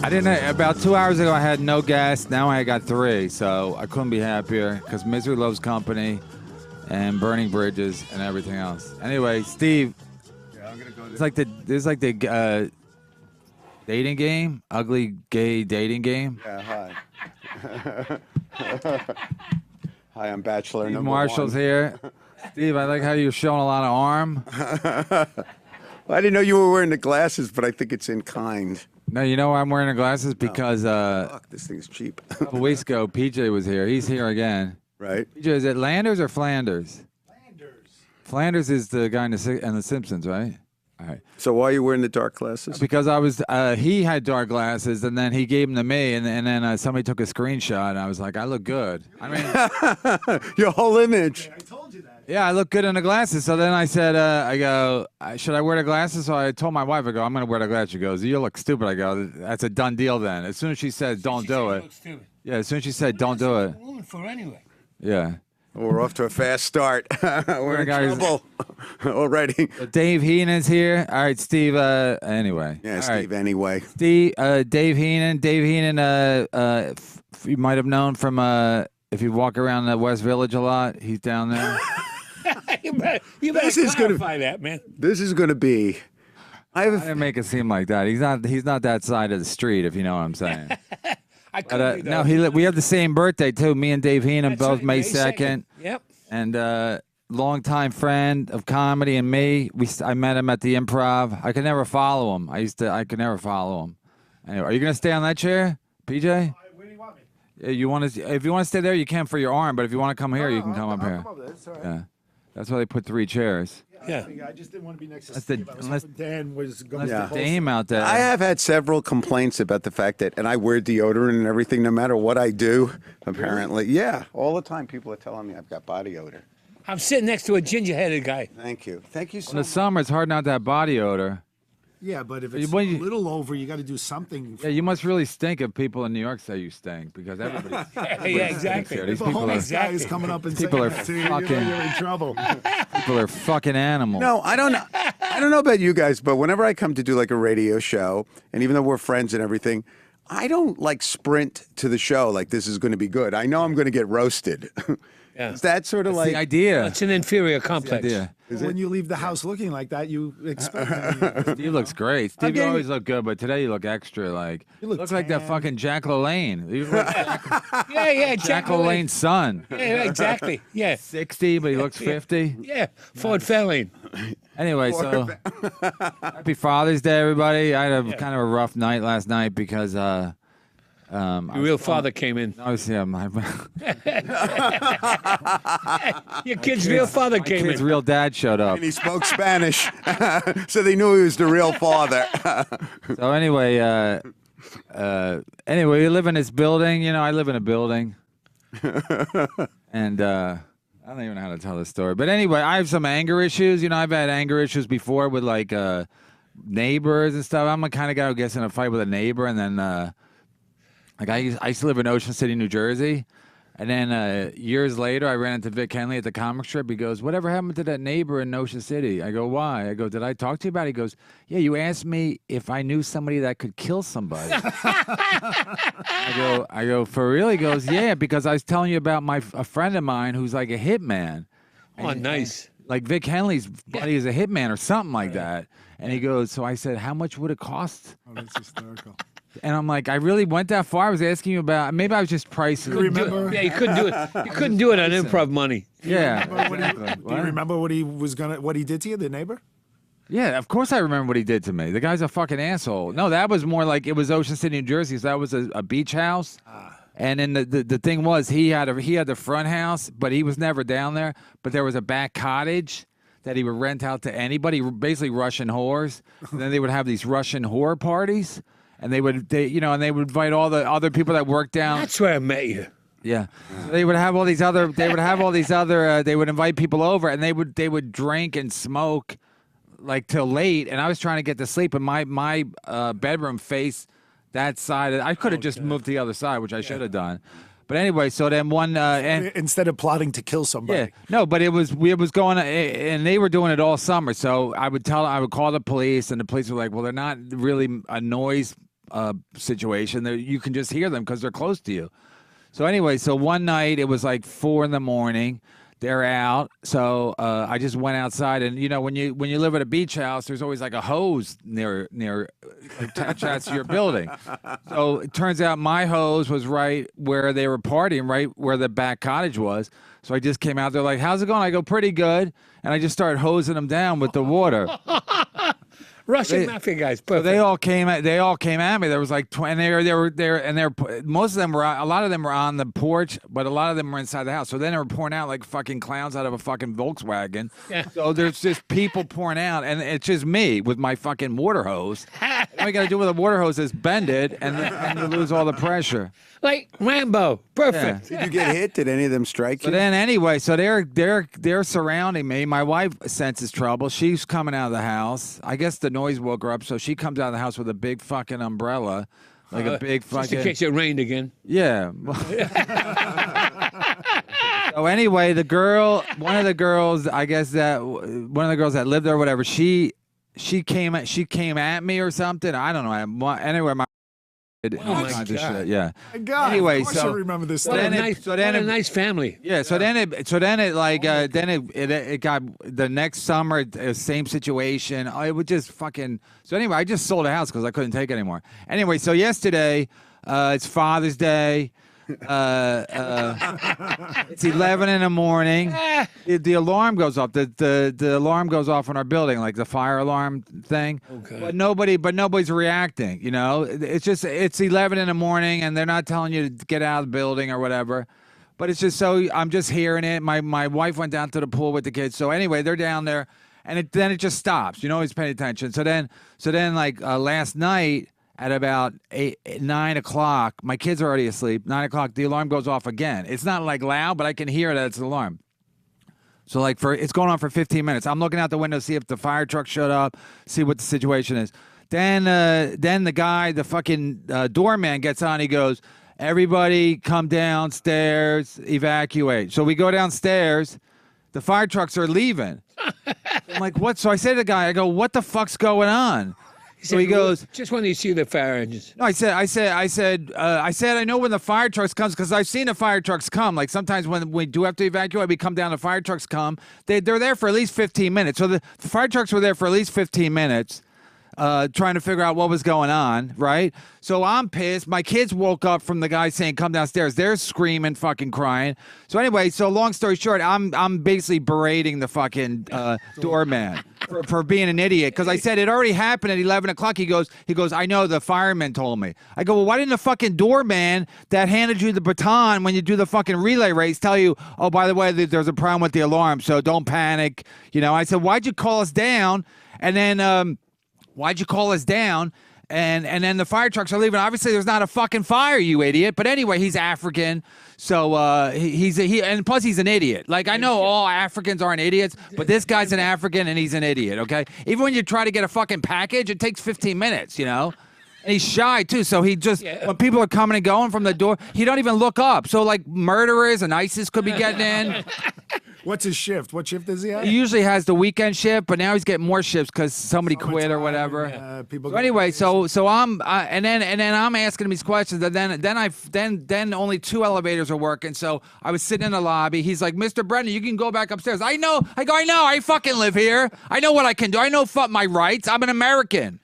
I didn't. About 2 hours ago, I had no gas. Now I got 3, so I couldn't be happier because misery loves company, and burning bridges and everything else. Anyway, Steve, Yeah, I'm gonna go. there's like the dating game, ugly gay dating game. Yeah, hi. Hi, I'm Bachelor Steve number Marshall's 1. here. Steve, I like how you're showing a lot of arm. Well, I didn't know you were wearing the glasses, but I think it's in kind. No, you know why I'm wearing the glasses? Because Fuck, this thing's cheap. a couple weeks ago, PJ was here. He's here again. Right? PJ, is it Landers or Flanders? Flanders. Flanders is the guy in the Simpsons, right? All right. So why are you wearing the dark glasses? Because I was, he had dark glasses, and then he gave them to me, and then somebody took a screenshot, and I was like, I look good. I mean, Your whole image. I told you that. yeah, I look good in the glasses. So then I said, I go, should I wear the glasses? So I told my wife, I go, I'm going to wear the glasses. She goes, you look stupid. I go, that's a done deal then. As soon as she said, don't do it. Yeah, as soon as she said, don't do it. Woman for anyway. Yeah. We're off to a fast start. We're in guys. trouble already. Dave Heenan's here. All right, Steve. Anyway. Yeah, All Steve, right. anyway. Steve, Dave Heenan. Dave Heenan, you might have known from, if you walk around the West Village a lot, he's down there. you better This is gonna- clarify that, man. This is going to be. I didn't make it seem like that. He's not that side of the street, if you know what I'm saying. I But couldn't be, no, though. we have the same birthday too. Me and Dave Heenan That's both right, May May 2nd. Yep. And longtime friend of comedy and me. I met him at the Improv. I could never follow him. I could never follow him. Anyway, are you gonna stay on that chair, PJ? Where do you want me? Yeah, if you want to stay there, you can for your arm. But if you want to come here, you can come up I'll here. Come over there. It's all right. Yeah, that's why they put 3 chairs. Yeah. I just didn't want to be next to Unless Steve. the- I was unless- hoping Dan was going That's to the dame out there. I have had several complaints about the fact that, and I wear deodorant and everything, no matter what I do. Apparently, yeah, all the time people are telling me I've got body odor. I'm sitting next to a ginger-headed guy. Thank you so In the much. summer, it's hard not to have body odor. Yeah, but if it's When a you- little over, you got to do something. Yeah, you must really stink if people in New York say you stink because everybody. Yeah, exactly. These If a people homeless are guy is Exactly. coming up and People saying are that to you, fucking- you're in trouble. people are fucking animals. No, I don't know. I don't know about you guys, but whenever I come to do like a radio show, and even though we're friends and everything, I don't like sprint to the show like this is going to be good. I know I'm going to get roasted. Yeah. Is that sort of That's the like? idea. It's an inferior The complex. idea. When you leave the house looking like that, you expect that. Steve looks great. Steve, you getting- always look good, but today you look extra. Like you look like that tan. fucking Jack LaLanne. You look like Yeah, Jack LaLanne's son. Yeah, exactly. Yeah, 60, but he looks 50. yeah. Ford Fairlane. Anyway, so happy Father's Day, everybody. I had a kind of a rough night last night because Your real father came in. obviously my Your kid's real father came kid's in. real dad showed up. And he spoke Spanish, so they knew he was the real father. So anyway, we live in this building. You know, I live in a building, and I don't even know how to tell this story. But anyway, I have some anger issues. You know, I've had anger issues before with like neighbors and stuff. I'm the kind of guy who gets in a fight with a neighbor, and then like I used to live in Ocean City, New Jersey. And then years later, I ran into Vic Henley at the comic strip. He goes, "Whatever happened to that neighbor in Ocean City?" I go, "Why?" I go, "Did I talk to you about it?" He goes, "Yeah, you asked me if I knew somebody that could kill somebody." I go, "For real?" He goes, "Yeah, because I was telling you about a friend of mine who's like a hitman." Oh, nice. Like Vic Henley's buddy is a hitman or something like that. And he goes, so I said, "How much would it cost?" Oh, that's hysterical. And I'm like, I really went that far. I was asking you about, maybe I was just pricing. You remember? Yeah, you couldn't do it. You couldn't do it on improv money. Yeah. Do you What? remember what he did to you, the neighbor? Yeah, of course I remember what he did to me. The guy's a fucking asshole. No, that was more like it was Ocean City, New Jersey. So that was a beach house. And then the thing was he had the front house, but he was never down there. But there was a back cottage that he would rent out to anybody, basically Russian whores. And then they would have these Russian whore parties. And they would invite all the other people that worked down. That's where I met you. Yeah, they would have all these other. They would invite people over, and they would drink and smoke, like till late. And I was trying to get to sleep, and my bedroom faced that side. I could have just moved to the other side, which I should have done. But anyway, so then and Instead of plotting to kill somebody. yeah, no, but it was going, and they were doing it all summer. So I would call the police, and the police were like, "Well, they're not really a noise situation. You can just hear them because they're close to you. So anyway, so one night it was like 4 a.m. They're out, so I just went outside, and you know when you live at a beach house, there's always like a hose near attached to your building. So it turns out my hose was right where they were partying, right where the back cottage was. So I just came out there like, "How's it going?" I go, "Pretty good," and I just started hosing them down with the water. Russian mafia guys. So Perfect. they all came at me. There was like 20, and they were there, and most of them were, a lot of them were on the porch, but a lot of them were inside the house. So then they were pouring out like fucking clowns out of a fucking Volkswagen. Yeah. So there's just people pouring out, and it's just me with my fucking water hose. All you gotta do with a water hose is bend it, and you lose all the pressure. Like Rambo. Perfect. Did you get hit? Did any of them strike So you? then anyway, so they're surrounding me. My wife senses trouble. She's coming out of the house. I guess the noise woke her up, so she comes out of the house with a big fucking umbrella, like a big Just in fucking. case it rained again. Yeah. So anyway, one of the girls that lived there, or whatever, she came at me or something. I don't know. Anyway, my. Oh my kinds of God. shit, yeah. My God, Anyway, of course so- I remember this. What story. a nice family. Yeah, so then it got the next summer, same situation. It would just fucking. So anyway, I just sold a house because I couldn't take it anymore. Anyway, so yesterday, it's Father's Day. It's 11 in the morning. The alarm goes off. The alarm goes off in our building, like the fire alarm thing. Okay. But nobody's reacting. You know, it's 11 in the morning, and they're not telling you to get out of the building or whatever. But it's just so I'm just hearing it. My wife went down to the pool with the kids. So anyway, they're down there, and then it just stops. You know, he's paying attention. So then like last night. At about 9 o'clock, my kids are already asleep. 9 o'clock, the alarm goes off again. It's not like loud, but I can hear that it's an alarm. So like it's going on for 15 minutes. I'm looking out the window to see if the fire truck showed up, see what the situation is. Then the guy, the fucking doorman gets on. He goes, "Everybody come downstairs, evacuate." So we go downstairs. The fire trucks are leaving. I'm like, what? So I say to the guy, I go, "What the fuck's going on?" So he goes, Just when you see the fire engines. No, I said, I know when the fire trucks comes because I've seen the fire trucks come. Like sometimes when we do have to evacuate, we come down. The fire trucks come. They're there for at least 15 minutes. So the fire trucks were there for at least 15 minutes, trying to figure out what was going on. Right. So I'm pissed. My kids woke up from the guy saying, "Come downstairs." They're screaming, fucking crying. So anyway, so long story short, I'm basically berating the fucking doorman. For being an idiot, because I said it already happened at 11 o'clock. He goes, "I know, the fireman told me." I go, "Well, why didn't the fucking doorman that handed you the baton when you do the fucking relay race tell you, oh, by the way, there's a problem with the alarm, so don't panic." You know, I said, "Why'd you call us down?" And then, "Why'd you call us down?" And then the fire trucks are leaving. Obviously, there's not a fucking fire, you idiot. But anyway, he's African, so and plus he's an idiot. Like I know all Africans aren't idiots, but this guy's an African and he's an idiot. Okay, even when you try to get a fucking package, it takes 15 minutes. You know. And he's shy too, so he just when people are coming and going from the door, he don't even look up. So like murderers and ISIS could be getting in. What's his shift? What shift does he have? He usually has the weekend shift, but now he's getting more shifts because somebody quit or whatever. People So anyway, so I'm and then I'm asking him these questions, and then only 2 elevators are working. So I was sitting in the lobby. He's like, "Mr. Brennan, you can go back upstairs." I know. I go, "I know. I fucking live here. I know what I can do. I know my rights. I'm an American."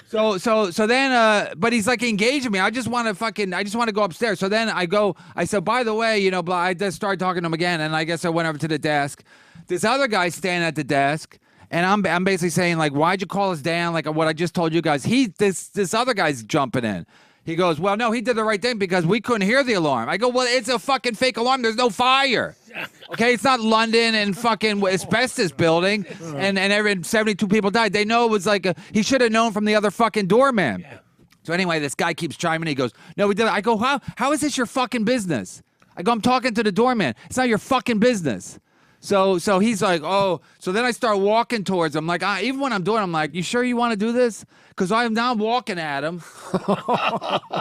So then, but he's like engaging me. I just want to go upstairs. So then I said, "By the way, you know," blah, I just started talking to him again, and I guess I went over to the desk. This other guy's standing at the desk, and I'm basically saying like, "Why'd you call us down?" Like what I just told you guys. This other guy's jumping in. He goes, "Well, no, he did the right thing because we couldn't hear the alarm." I go, "Well, it's a fucking fake alarm. There's no fire. Okay, it's not London and fucking asbestos building, and 72 people died. They know it was like he should have known from the other fucking doorman." Yeah. So anyway, this guy keeps chiming in. He goes, "No, we did it." I go, how is this your fucking business? I go, "I'm talking to the doorman. It's not your fucking business." So he's like, oh. So then I start walking towards him. Like, even when I'm doing it, I'm like, you sure you want to do this? Because I'm now walking at him,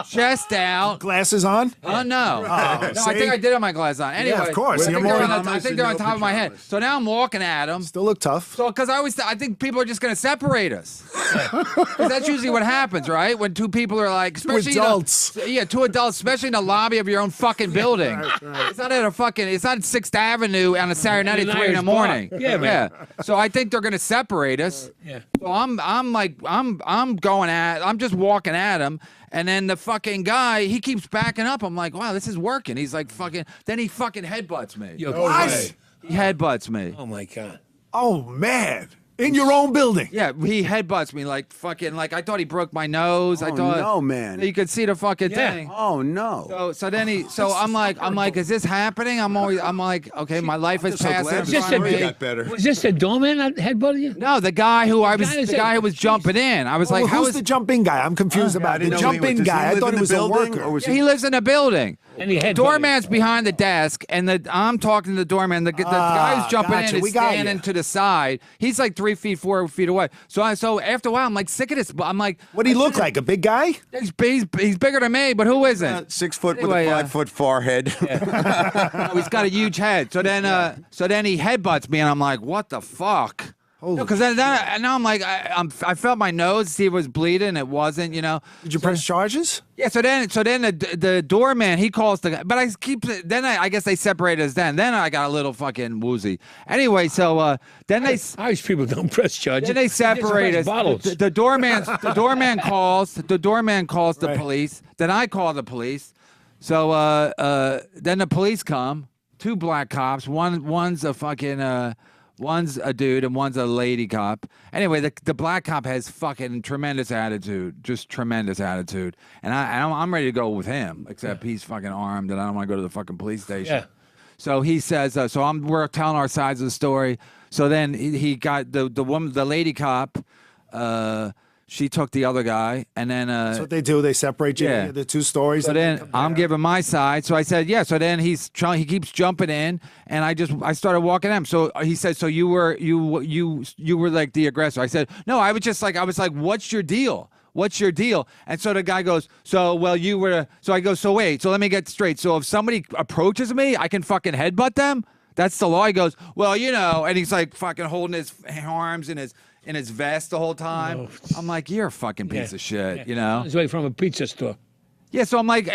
chest out. Glasses on? Oh, no. No, I see? think I did have my glasses on. Anyway, of course. I You're think, they're more- on, I think they're on top of my head. So now I'm walking at him. Still look tough. So, because I think people are just going to separate us. 'Cause that's usually what happens, right? When two people are like, especially adults. two adults, especially in the lobby of your own fucking building. It's not at it's not 6th Avenue on a Saturday night at 3 in the morning. Yeah, man. So I think they're going to separate us. Yeah. So I'm just walking at him. And then the fucking guy, he keeps backing up. I'm like, wow, this is working. He's like then he fucking headbutts me. Yo, What? He headbutts me. Oh my God. Oh, man. In your own building. Yeah, he headbutts me like I thought he broke my nose. I thought no, man. you could see the fucking Yeah. thing. Oh no. So I'm like, is this happening? I'm like, okay, my life is so glad passing. in the Just front of story me. got better. Was this the doorman that headbutted you? No, the guy who was Jeez. jumping in. I was Well, like, how who's is the jumping guy? I'm confused I about the didn't know he jumping was- does guy. I live thought in he the was a building, worker. or was he lives in a building. And he headbutted Doorman's behind the desk, and I'm talking to the doorman. The guy who's jumping gotcha. in We is got standing ya. to the side. He's like 3 feet, 4 feet away. So after a while, I'm like sick of this. I'm like, What do he look like? A big guy? he's bigger than me, but who isn't? 6 foot Anyway, with a 5 foot forehead. Oh, he's got a huge head. So then he headbutts me, and I'm like, what the fuck? Because then now I'm like, I felt my nose, see if it was bleeding. It wasn't, you know. Did you press charges? Yeah. So then the doorman, he calls the guy, but I guess they separated us then. Then I got a little fucking woozy. Anyway, so then they. Irish people don't press charges. Then they separate press us. bottles. The doorman calls the Right. police. Then I call the police. So then the police come. 2 black cops. One's a dude and one's a lady cop. Anyway, the black cop has fucking tremendous attitude, just tremendous attitude. And I'm ready to go with him, except he's fucking armed and I don't want to go to the fucking police station. Yeah. So he says, we're telling our sides of the story. So then he got the woman, the lady cop. She took the other guy, and then That's what they do. They separate you. Yeah. The 2 stories. so then I'm giving my side. So I said, yeah. So then he keeps jumping in, and I started walking at him. So he said, so you were like the aggressor. I said, no, I was like, what's your deal? What's your deal? And so the guy goes, you were. So I go, so wait. So let me get straight. So if somebody approaches me, I can fucking headbutt them. That's the law. He goes, well, you know, and he's like fucking holding his arms in his vest the whole time. I'm like, you're a fucking piece of shit, you know? He's away from a pizza store. Yeah, so I'm like,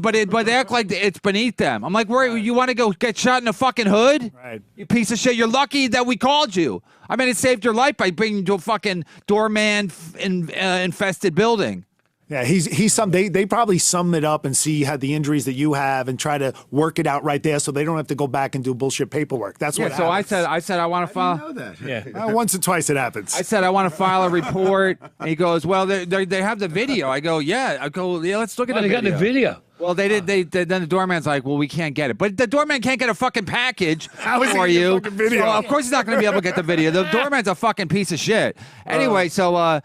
but they act like it's beneath them. I'm like, where you want to go get shot in the fucking hood? Right. You piece of shit. You're lucky that we called you. I mean, it saved your life by bringing you to a fucking doorman infested building. Yeah, they probably sum it up and see how the injuries that you have and try to work it out right there so they don't have to go back and do bullshit paperwork. That's what Yeah, so happens. I said I want to file. know that. Yeah. Once or twice it happens. I said I want to file a report. And he goes, well, they have the video. I go, yeah. I go, yeah. Let's look at Oh, the they got video. the video. Well, they did. Then the doorman's like, well, we can't get it. But the doorman can't get a fucking package How is he for gonna get you. fucking video? So, of course, he's not going to be able to get the video. The doorman's a fucking piece of shit. Anyway, so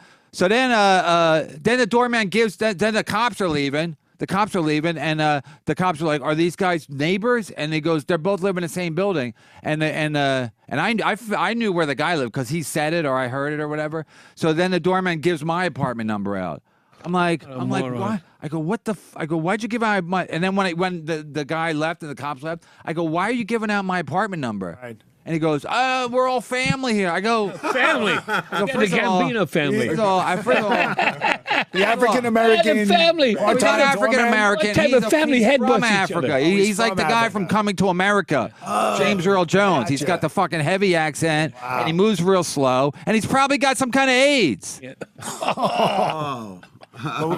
then the doorman gives. Then the cops are leaving. The cops are leaving, and the cops are like, "Are these guys neighbors?" And he goes, "They're both living in the same building." And I knew where the guy lived because he said it or I heard it or whatever. So then the doorman gives my apartment number out. I'm like, moron. what? I go, what the? I go, why'd you give out my? And then when the guy left and the cops left, I go, why are you giving out my apartment number? Right. And he goes, we're all family here. I go, Family. I go, The first of all- Gambino family. First of all, The African American. Yeah, the family. He's What not type African American. What type He's of family he's headbutts from each Africa. other? He's like from the guy Africa. from Coming to America, James Earl Jones. He's got the fucking heavy accent, and he moves real slow, and he's probably got some kind of AIDS. Yeah.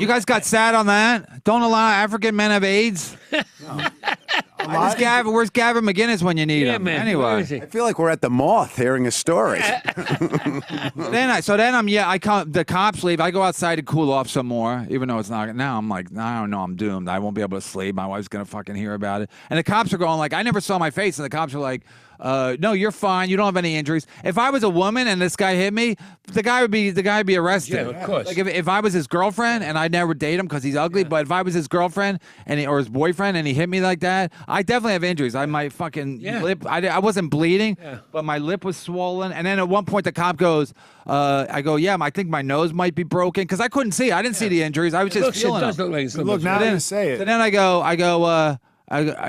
You guys got sad on that? Don't allow African men have AIDS. Where's Gavin McGinnis when you need Yeah, him? man. Where Anyway. is he? I feel like we're at the Moth hearing a story. I come. The cops leave. I go outside to cool off some more, even though it's not. Now I'm like, I don't know, I'm doomed. I won't be able to sleep. My wife's gonna fucking hear about it. And the cops are going like, I never saw my face. And the cops are like, no, you're fine. You don't have any injuries. If I was a woman and this guy hit me, the guy would be arrested. Yeah, of course. Like if I was his girlfriend and I'd never date him because he's ugly, but if I was his girlfriend or his boyfriend and he hit me like that, I definitely have injuries. I my fucking Yeah. lip. I wasn't bleeding, Yeah. but my lip was swollen. And then at one point the cop goes, I go, yeah, I think my nose might be broken because I couldn't see. I didn't see the injuries. I was just It feeling does them. look like it's Look, now you say it. So then I go.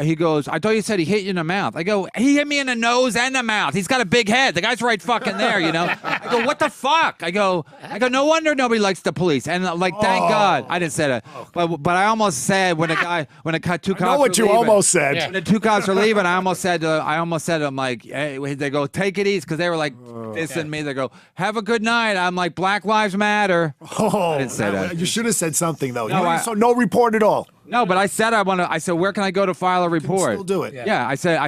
He goes, I thought you said he hit you in the mouth. I go, he hit me in the nose and the mouth. He's got a big head. The guy's right fucking there, you know? I go, what the fuck? I go, no wonder nobody likes the police. And like, thank God. I didn't say that. But I almost said when two cops I know what were you leaving, almost said. Yeah. when the two cops were leaving, I almost said to them, like, hey, they go, take it easy, because they were like dissing me. They go, have a good night. I'm like, Black Lives Matter. Oh, I didn't say that. You should have said something though. No, So no report at all. No, but I said I said, where can I go to file a report? Still do it. Yeah, I said,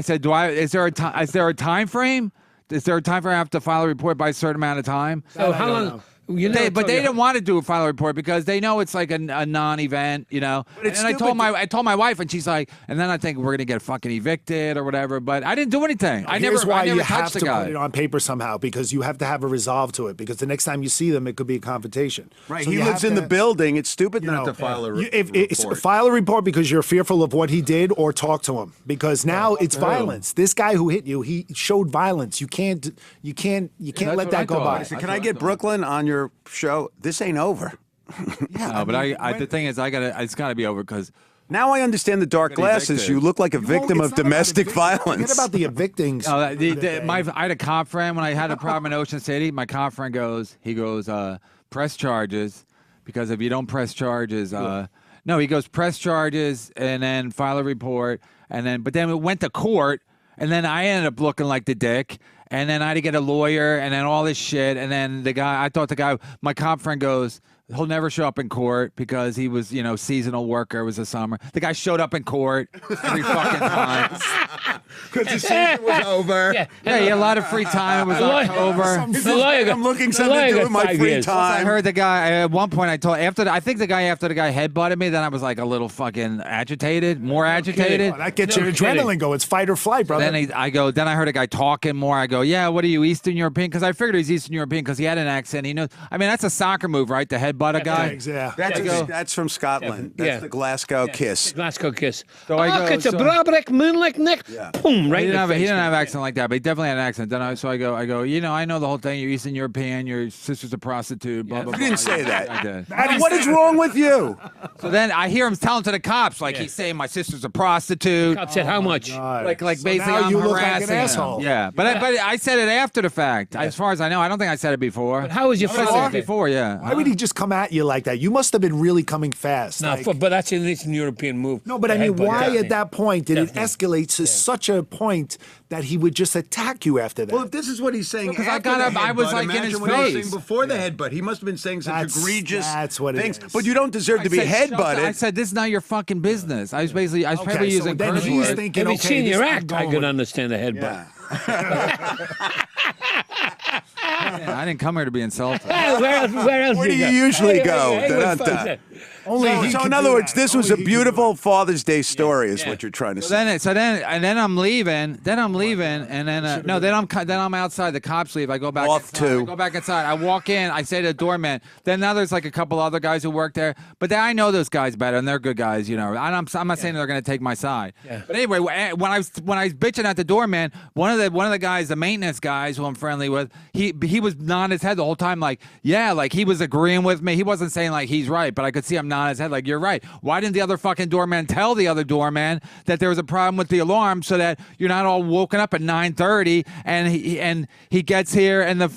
is there a time frame? Is there a time frame I have to file a report by a certain amount of time? So how long? You know, But they didn't want to do a file report because they know it's like a non-event, you know. And it's I told stupid I told my wife, and she's like, and then I think we're gonna get fucking evicted or whatever. But I didn't do anything. I Here's never why you touched have the to guy. put it on paper somehow, because you have to have a resolve to it, because the next time you see them, it could be a confrontation. Right. So he you lives have in to- the building. It's stupid you not know, to file a report. report. File a report because you're fearful of what he did, or talk to him, because now it's violence. This guy who hit you, he showed violence. You can't that's let what that I go thought. by. That's Can what I I get thought. Brooklyn on your show? This ain't over. No, but the thing is, it's got to be over because. Now I understand the dark Got glasses. evicted. You look like a victim It's of not about domestic evicting. violence. Forget about the evicting. I had a cop friend when I had a problem in Ocean City. My cop friend goes, press charges, because if you don't press charges, no, he goes, press charges and then file a report, but then it went to court, and then I ended up looking like the dick, and then I had to get a lawyer, and then all this shit, and then my cop friend goes, he'll never show up in court because he was, seasonal worker. It was the summer. The guy showed up in court every fucking time. Because the season was over. Yeah. Yeah, he had a lot of free time. It was October. The lawyer got- I'm looking the something lawyer to do got with my 5 free years. I time. heard the guy at one point. After the guy headbutted me, then I was like a little fucking agitated, more agitated. Oh, that gets your kidding. adrenaline going. It's fight or flight, brother. Then I heard a guy talking more. I go, yeah, what are you, Eastern European? Because I figured he was Eastern European because he had an accent. He knows. I mean, that's a soccer move, right? To headbutt a guy. Yeah. That's from Scotland. Yeah. That's the Glasgow kiss. Glasgow kiss. So I go- it's a so- Brabrek moonlight neck. Boom, right. He in didn't the have face, an man. accent like that, but he definitely had an accent. Then I go, I know the whole thing. You're Eastern European. Your sister's a prostitute. Blah blah. You blah. didn't say that. I did. What is wrong with you? So then I hear him telling to the cops, like he's saying my sister's a prostitute. Cop said how much? Like So basically now I'm you look like an harassing him. asshole. Yeah, but I said it after the fact. As far as I know, I don't think I said it before. But how was your I said it football? before? Yeah. Why would he just come at you like that? You must have been really coming fast. No, like- but that's an Eastern European move. No, but I mean, Headbutt, why definitely. at that point did it Definitely. escalate to such a point that he would just attack you after that? Well, if this is what he's saying, Because I after got the up, I was headbutt, like in imagine his what he was face. saying before the headbutt. He must have been saying such That's- egregious that's what it things. is. But you don't deserve to be said, "Shut up." I headbutted. said, "This is not your fucking business." I was probably okay, so using then curse he's words. thinking, If he'd okay, seen this your I'm act, I going could with- understand the headbutt. I didn't come here to be insulted. Well, where else Where do you go? usually go? Hey, Da-da-da. what's that? Only he So can in do other words, that. this was Only a he can do beautiful Father's Day story, is Yeah. what you're trying to say. Then I'm leaving. Then I'm outside. The cops leave. I go back. Off inside. too. I go back inside. I walk in. I say to the doorman. Then now there's like a couple other guys who work there, but I know those guys better, and they're good guys, And I'm not saying they're going to take my side. Yeah. But anyway, when I was bitching at the doorman, one of the guys, the maintenance guys who I'm friendly with, he was nodding his head the whole time, like he was agreeing with me. He wasn't saying like he's right, but I could see him nodding his head like you're right. Why didn't the other fucking doorman tell the other doorman that there was a problem with the alarm so that you're not all woken up at 9:30 and he gets here and the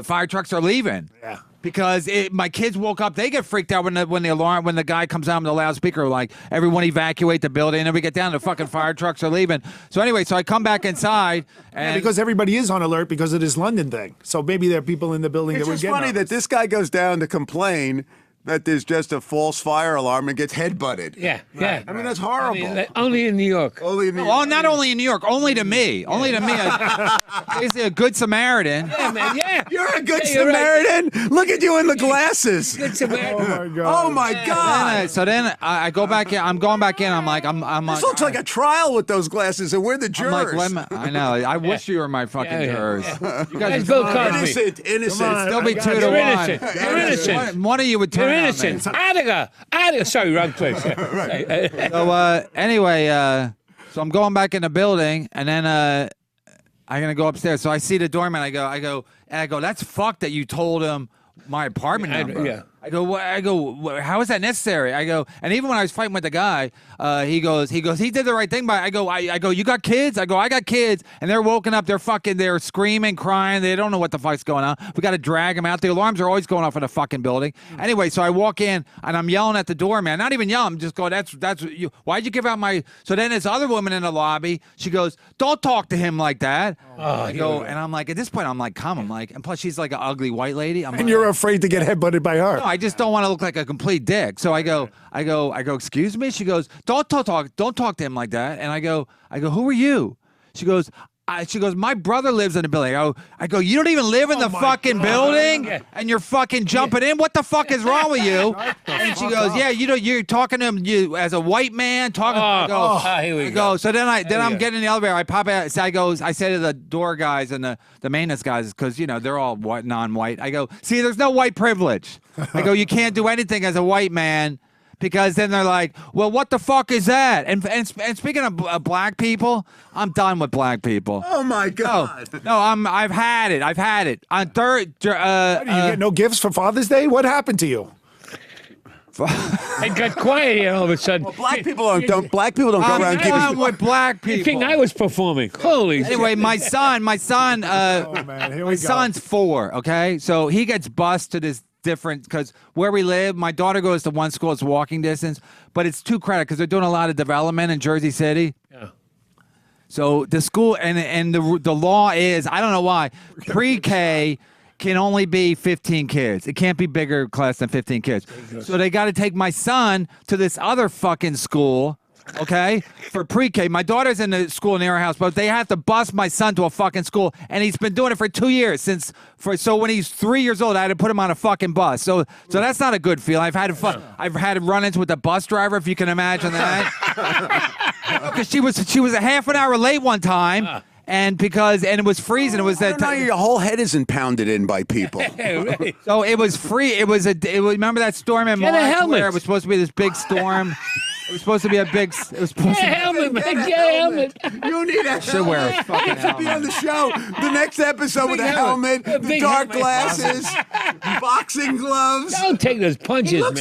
fire trucks are leaving. Yeah. Because my kids woke up, they get freaked out when the guy comes out with the loudspeaker, like everyone evacuate the building, and then we get down, the fucking fire trucks are leaving. So anyway, I come back inside, and because everybody is on alert because of this London thing. So maybe there are people in the building It's that were just getting funny on that this guy goes down to complain that there's just a false fire alarm and gets headbutted. Yeah, yeah. I mean, that's horrible. Only in New York. Only in the well, not only in New York, only to me. Only to me. Basically a good Samaritan. Yeah, man, yeah. You're a good Yeah, you're right. Samaritan. Look at you in the glasses. Good Samaritan. Oh my God. Oh my God. So then I go back in. I'm going back in. I'm like, This looks like a trial with those glasses, and we're the I'm jurors. like, I know. I wish you were my fucking Yeah, jurors. yeah. You Guys, guys Bill are Cosby. innocent. Come on. still be I got 2 you. to You're 1. innocent. You're innocent. One of you would turn You're on me. innocent. Attica. Sorry, wrong place. So anyway, so I'm going back in the building, and then I'm gonna go upstairs. So I see the doorman. I go. That's fucked that you told him my apartment number. Yeah. I go. How is that necessary? I go, and even when I was fighting with the guy, he goes. He did the right thing. But I go. You got kids? I go. I got kids, and they're woken up. They're screaming, crying. They don't know what the fuck's going on. We got to drag them out. The alarms are always going off in the fucking building. Anyway, so I walk in, and I'm yelling at the doorman. Not even yelling. I'm just going. That's you. Why'd you give out my? So then this other woman in the lobby. She goes, "Don't talk to him like that." I go, and I'm like, at this point, I'm like, come. I'm like, and plus she's like an ugly white lady. And you're afraid to get headbutted by her. No, I just don't want to look like a complete dick. So I go, excuse me? She goes, don't talk to him like that. And I go, who are you? She goes, my brother lives in the building. I go, you don't even live in the fucking building, and you're fucking jumping in. What the fuck is wrong with you? And she goes, yeah, you're talking to him as a white man talking. Here we go. So then I'm getting in the elevator. I pop out. So I say to the door guys and the maintenance guys, because they're all non-white. I go, see, there's no white privilege. I go, you can't do anything as a white man. Because then they're like, well, what the fuck is that? And speaking of black people, I'm done with black people. Oh my God! No, I've had it. On third, You get no gifts for Father's Day? What happened to you? It got quiet here all of a sudden. Well, black people don't go around giving. I'm done with black You think people. I was performing? Holy shit. Anyway, my son, Oh, man, here we my go. son's 4. Okay, so he gets bused to this. Different because where we live, my daughter goes to one school, it's walking distance, but it's too crowded because they're doing a lot of development in Jersey City. Yeah. So the school and the law is, I don't know why, pre-K can only be 15 kids. It can't be bigger class than 15 kids. So they got to take my son to this other fucking school. Okay, for pre-K. My daughter's in the school near our house, but they have to bus my son to a fucking school, and he's been doing it for 2 years so when he's 3 years old, I had to put him on a fucking bus. So that's not a good feeling. I've had run-ins with the bus driver, if you can imagine that. Because she was a half an hour late one time. And it was freezing. It was that Now your whole head isn't pounded in by people. So it was free. Remember that storm in Get a March helmet. where it was supposed to be this big storm. It was supposed to be a big. It was supposed to be. Helmet, man. Get a helmet. You need a Should wear a fucking to be on the show. The next episode with a Big helmet, helmet. the Big dark helmet. glasses, boxing gloves. Don't take those punches, He looks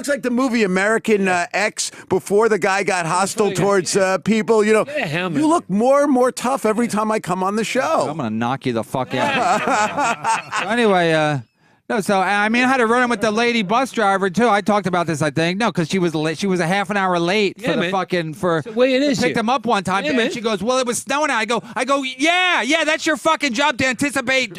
man. like the movie American X before the guy got hostile towards people. a helmet. You look more and more tough every time I come on the I'm show. gonna knock you the fuck out. So anyway, no. So I mean, I had to run in with the lady bus driver too. I talked about this, I think. No, because she was late. She was a half an hour late for Yeah, the man. fucking for. So where it is picked here? them up one time, Yeah, and man. she goes, "Well, it was snowing." I go, yeah. That's your fucking job to anticipate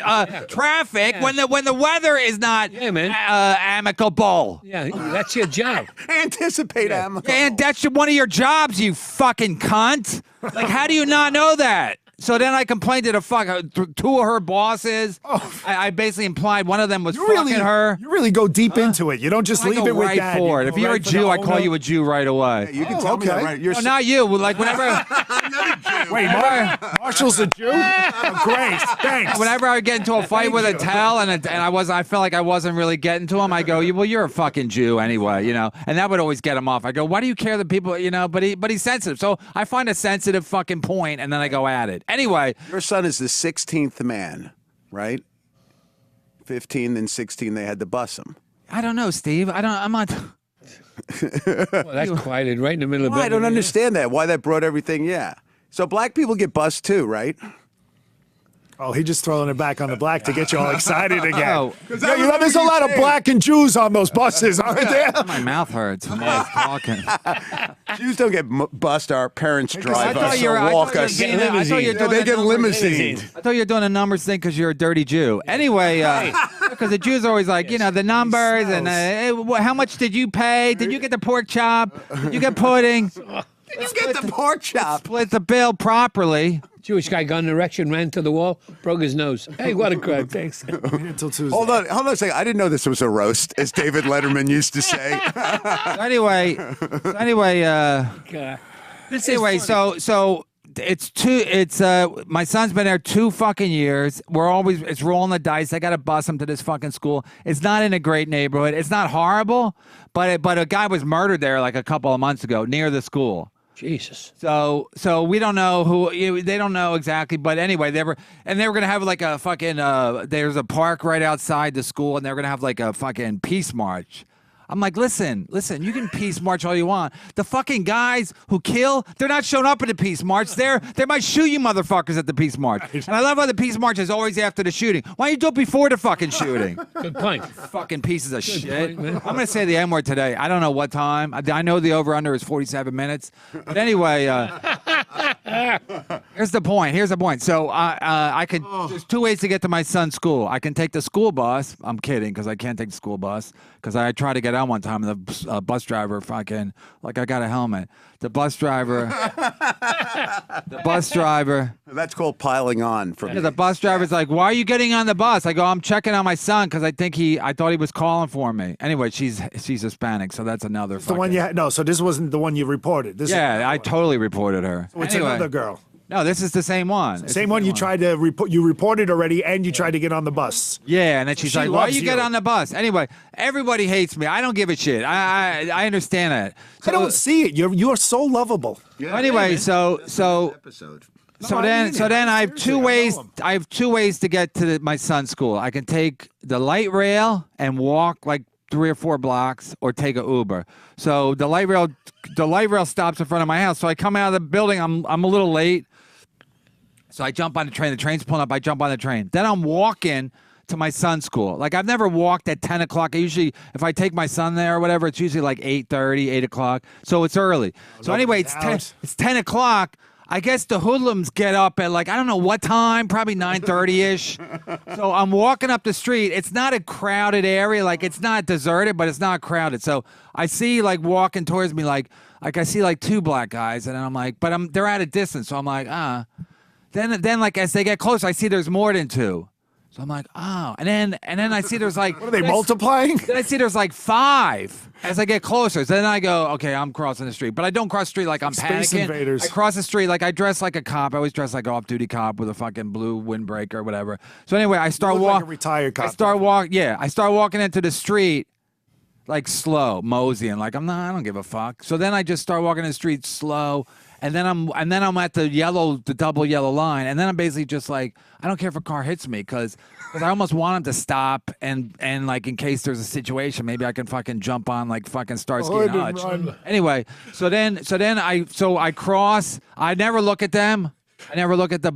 traffic when the weather is not man. amicable. Yeah, that's your job. Anticipate him. And that's one of your jobs, you fucking cunt. Like, how do you not know that? So then I complained to the two of her bosses. I basically implied one of them was fucking her. You really go deep into it. You don't just I leave go it with right that. for it. You If go you're a right for Jew, the I call owner. you a Jew right away. You can tell me that, okay. right? You're No, not you. Like Wait, Marshall's a Jew? Oh, great. Thanks. whenever I get into a fight with a tell and I felt like I wasn't really getting to him, I go, well, you're a fucking Jew anyway, and that would always get him off. I go, why do you care that people, but he's sensitive. So I find a sensitive fucking point and then I go at it. Anyway. Your son is the 16th man, right? 15, then 16, they had to bus him. I don't know, Steve. I'm not. Well, that's quieted right in the middle of Well, I don't everything. understand that. Why that brought everything, yeah. So black people get bused too, right? Oh, he just throwing it back on the black to get you all excited again. Oh. Yeah, there's a lot of black and Jews on those buses, aren't there? My mouth hurts when I was talking. Jews don't get bust. Our parents drive thought us you were- or I walk thought you were us. being a- I thought you were doing They a get number- limousine. I thought you were doing a numbers thing because you're a dirty Jew. Anyway, because the Jews are always like, the numbers and how much did you pay? Did you get the pork chop? Did you get pudding? You get the pork chop. Split the bill properly. Jewish guy got an erection, ran to the wall, broke his nose. Hey, what a crowd. Thanks. Until Tuesday. Hold on a second. I didn't know this was a roast, as David Letterman used to say. Anyway, God. This is funny. so my son's been there 2 fucking years. It's rolling the dice. I got to bus him to this fucking school. It's not in a great neighborhood. It's not horrible, but a guy was murdered there like a couple of months ago near the school. Jesus. So we don't know who. They don't know exactly, but anyway, they were gonna have like a fucking. There's a park right outside the school, and they're gonna have like a fucking peace march. I'm like, listen, you can peace march all you want. The fucking guys who kill, they're not showing up at the peace march. They might shoot you motherfuckers at the peace march. And I love how the peace march is always after the shooting. Why don't you do it before the fucking shooting? Good point. Fucking pieces of shit. point, man. I'm going to say the N-word today. I don't know what time. I know the over-under is 47 minutes. But anyway, here's the point. So I could. There's 2 ways to get to my son's school. I can take the school bus. I'm kidding, because I can't take the school bus, because I tried to get on one time, and the bus driver fucking, like, I got a helmet. The bus driver. That's called piling on. The bus driver's like, "Why are you getting on the bus?" I go, "I'm checking on my son because I thought he was calling for me." Anyway, she's Hispanic, so that's another. The one you had, no, so this wasn't the one you reported. This Yeah, I totally reported her. is, it's Anyway. another girl. No, this is the same one. Same one you tried to report. You reported already, and you tried to get on the bus. Yeah, and then she's She like, "Why loves you get you. on the bus?" Anyway, everybody hates me. I don't give a shit. I understand that. I don't see it. You're so lovable. Anyway, so Episode. then I have seriously, 2 I know ways. him. I have 2 ways to get to my son's school. I can take the light rail and walk like 3 or 4 blocks, or take an Uber. So the light rail stops in front of my house. So I come out of the building. I'm a little late. So I jump on the train. The train's pulling up. I jump on the train. Then I'm walking to my son's school. Like, I've never walked at 10 o'clock. I usually, if I take my son there or whatever, it's usually like 8:30, 8 o'clock. So it's early. So anyway, it's 10 o'clock. I guess the hoodlums get up at, like, I don't know what time, probably 9:30-ish. So I'm walking up the street. It's not a crowded area. Like, it's not deserted, but it's not crowded. So I see, like, walking towards me, like I see like 2 black guys, and I'm like, but they're at a distance. So I'm like, Then like, as they get closer, I see there's more than 2. So I'm like, oh, and then I see there's like, What are they multiplying? Then I see there's like 5 as I get closer. So then I go, okay, I'm crossing the street, but I don't cross the street like I'm Space panicking. invaders. I cross the street like I dress like a cop. I always dress like an off-duty cop with a fucking blue windbreaker or whatever. So anyway, I start look like a walking. retired cop. I start walking into the street. Like slow, moseying, like I don't give a fuck. So then I just start walking in the street slow, and then I'm at the double yellow line, and then I'm basically just like, I don't care if a car hits me, because I almost want him to stop, and like, in case there's a situation, maybe I can fucking jump on, like, fucking Starsky and Hutch. Anyway, so then I cross. I never look at them. I never look at the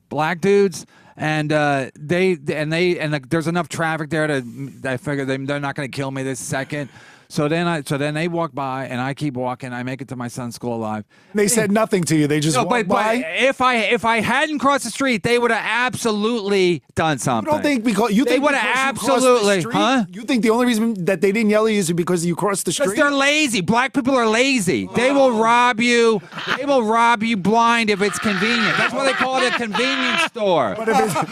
black dudes. And there's enough traffic there to I figure they're not going to kill me this second. So then they walk by, and I keep walking. I make it to my son's school alive. They said nothing to you. They just walked But by. if I hadn't crossed the street, they would have absolutely done something. You don't think because you They think would've because you crossed absolutely- the street, huh? You think the only reason that they didn't yell at you is because you crossed the Because street? they're lazy. Black people are lazy. They will rob you. They will rob you blind if it's convenient. That's why they call it a convenience store. But if it's-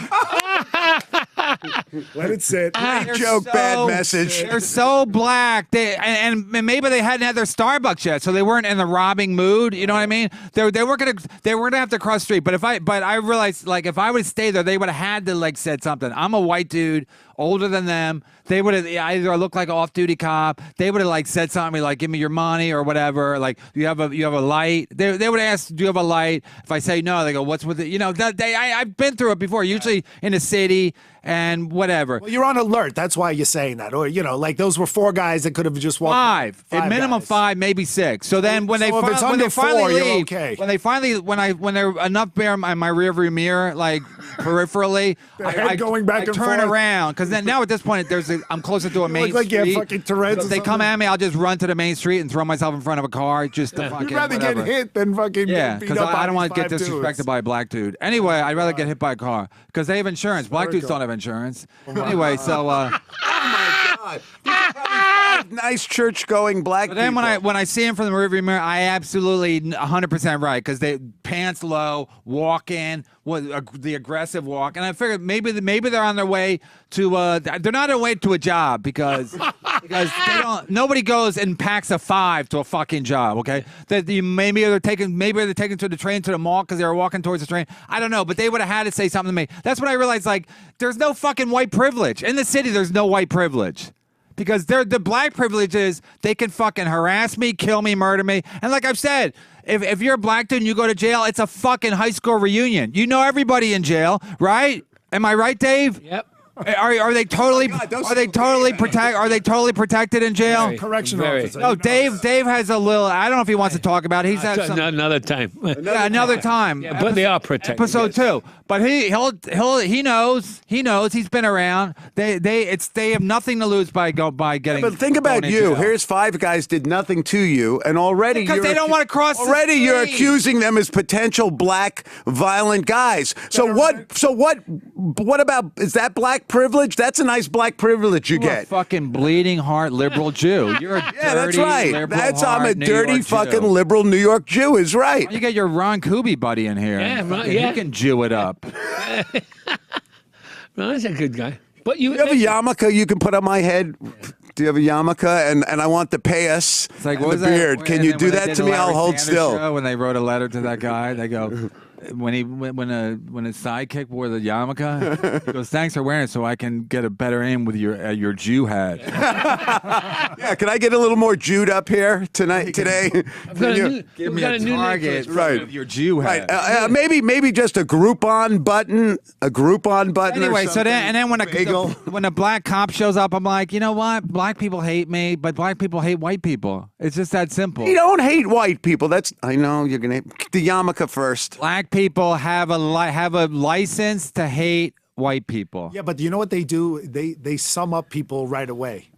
Let it sit. They're joke, bad message. They're so black. And maybe they hadn't had their Starbucks yet, so they weren't in the robbing mood. You know what I mean? They weren't gonna have to cross the street. But I realized, like, if I would stay there, they would have had to, like, said something. I'm a white dude, older than them. They would have either looked like an off-duty cop. They would have, like, said something like, "Give me your money" or whatever. Like, you have a light. They would ask, "Do you have a light?" If I say no, they go, "What's with it?" You know, I've been through it before. Usually in a city and whatever. Well, you're on alert. That's why you're saying that. Or, like those were 4 guys that could have just walked. 5, at minimum guys. 5, maybe 6. So then when So they if it's when under they finally 4, you're leave, okay. when they're enough bear in my rearview mirror, like peripherally, head going back I and turn forth. around, because then now at this point I'm closer to a main look like you have street. fucking Tourette's So if or they come something. at me, I'll just run to the main street and throw myself in front of a car just to fucking You'd rather whatever. get hit than fucking Yeah, get beat because up by I don't these want to get 5 disrespected dudes. by a black dude. Anyway, I'd rather get hit by a car because they have insurance. Black dudes don't have insurance. Anyway, so Oh my God. These are probably nice church-going black But then people. when I see him from the rearview mirror, I absolutely 100% right because they pants low, walk in, the aggressive walk, and I figured maybe they're on their way to they're not on their way to a job because they don't. Nobody goes and packs a 5 to a fucking job. Okay, maybe they're taking to the train to the mall because they were walking towards the train. I don't know, but they would have had to say something to me. That's when I realized like there's no fucking white privilege in the city. There's no white privilege. Because the black privilege is they can fucking harass me, kill me, murder me. And like I've said, if you're a black dude and you go to jail, it's a fucking high school reunion. You know everybody in jail, right? Am I right, Dave? Yep. Are they totally protected in jail? Very. Correctional Very. officer. No, You know Dave has a little. I don't know if he wants to talk about it. He's had some. Another time. Yeah, another time. Yeah, but they are protected. Episode 2. But he knows. He knows. He's been around. They have nothing to lose by getting. But think about going in you. jail. Here's 5 guys did nothing to you, and already Because they don't want to cross the Already, you're street. accusing them as potential black violent guys. So what about is that black privilege? That's a nice black privilege you You're a get. fucking bleeding heart liberal Jew. You're a dirty Yeah, that's right. liberal I'm a heart New dirty York fucking Jew. liberal New York Jew. Is right. You get your Ron Kuby buddy in here. Yeah, right, Fucking- yeah. He can Jew it up. No, he's a good guy. But you Do you have a yarmulke you can put on my head? Do you have a yarmulke? And I want the payas It's like, and what the was that? beard. Can And you then do when they that did to the me? I'll Larry hold Sanders still. show, when they wrote a letter to that guy, they go, when his sidekick wore the yarmulke, he goes, "Thanks for wearing it, so I can get a better aim with your Jew hat." Yeah, can I get a little more Jewed up here today? I've got a new, Give we've me got a a new target name Right. with your Jew hat. Right. Maybe just a Groupon button. A Groupon button. or Anyway, so something. then when Bagel. when a black cop shows up, I'm like, you know what? Black people hate me, but black people hate white people. It's just that simple. You don't hate white people. I know you're gonna the yarmulke first. Black people have a license to hate white people. Yeah, but you know what they do? They sum up people right away.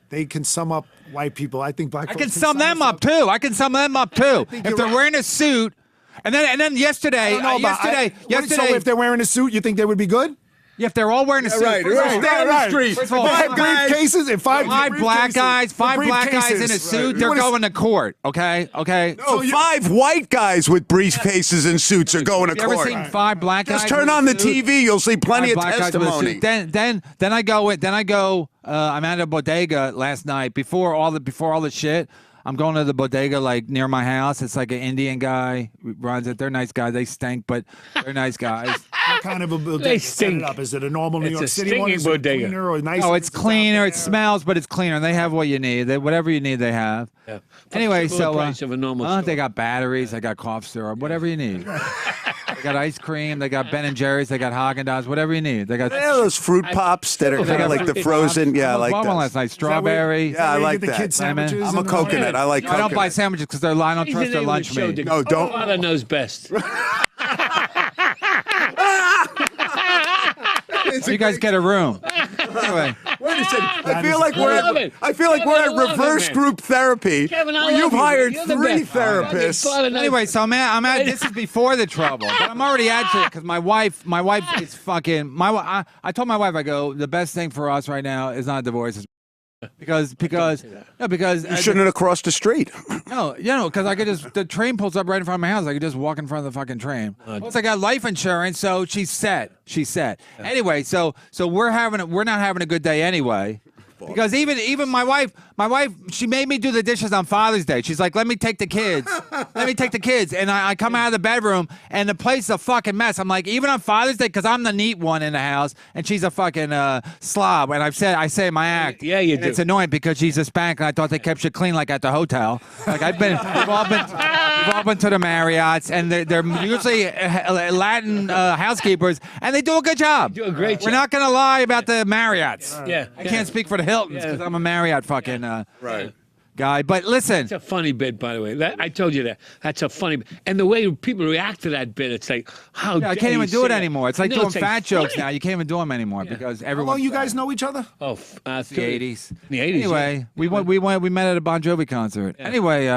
They can sum up white people. I think black I folks can sum them us up too. I can sum them up too. If you're they're right. wearing a suit, and then yesterday, I don't know about- yesterday, So if they're wearing a suit, you think they would be good? if they're all wearing a suit, right, first of right, all, right, right. First of all, Five briefcases and five black briefcases. guys, five The black guys in a briefcases. suit, Right. they're You wanna- going to court. Okay. No, 5 white guys with briefcases and suits are going to You ever court. seen 5 black guys? Just turn with a on the suit? TV. You'll see plenty of Black guys with a testimony. suit. Then I go. I'm at a bodega last night before all the shit. I'm going to the bodega like near my house. It's like an Indian guy runs it. They're nice guys. They stink, but they're nice guys. What kind of a bodega They set it stink. up? Is it a normal New It's York a City one? stinking Is it bodega. cleaner or nicer? Oh, it's Is out cleaner. It there? smells, but it's cleaner. They have what you need. Whatever you need, they have. Yeah. Anyway, For the so price of a normal they store. got batteries. They got cough syrup. Whatever you need. They got ice cream. They got Ben and Jerry's. They got Haagen-Dazs. Whatever you need. They got. Yeah, those fruit pops that are kind of like the frozen. Yeah, I I like bought one last that. night. Strawberry. Yeah, I Where you like get the that. kid sandwiches I'm I'm a in the morning? coconut. I like I don't buy coconut. sandwiches because I don't He's trust the their name of lunch the show, meat. Dick. No, don't. Father knows best. You guys get a room. Anyway, Wait a second. I That feel is- like I we're love at, it. I feel like Kevin, we're I at love it, reverse man. group therapy. Kevin, I where love you've you. hired You're the 3 best. therapists. Father knows anyway, so I'm at this is before the trouble, but I'm already actually because my wife is fucking I told my wife I go the best thing for us right now is not a divorce. It's because You shouldn't have crossed the street. because I could just the train pulls up right in front of my house. I could just walk in front of the fucking train. Plus, I got life insurance, so she's set. She's set. Anyway, so we're not having a good day anyway. Because even my wife, she made me do the dishes on Father's Day. She's like, let me take the kids. And I come out of the bedroom, and the place is a fucking mess. I'm like, even on Father's Day, because I'm the neat one in the house, and she's a fucking slob. And I say in my act. Yeah, you and do. It's annoying because she's Hispanic, and I thought they kept shit clean like at the hotel. Like we've all been to the Marriotts, and they're usually Latin housekeepers, and they do a good job. do a great We're job. not going to lie about the Marriotts. Yeah. I can't speak for the Hiltons because I'm a Marriott fucking Right. guy. But listen, It's a funny bit, by the way. I told you that. That's a funny bit. And the way people react to that bit, it's like, how I dare can't even you do say it that? anymore. It's like No, doing it's fat jokes funny. now. You can't even do them anymore because How everyone. long you guys know each other? Oh, The 80s. The 80s. Anyway, we met at a Bon Jovi concert. Anyway,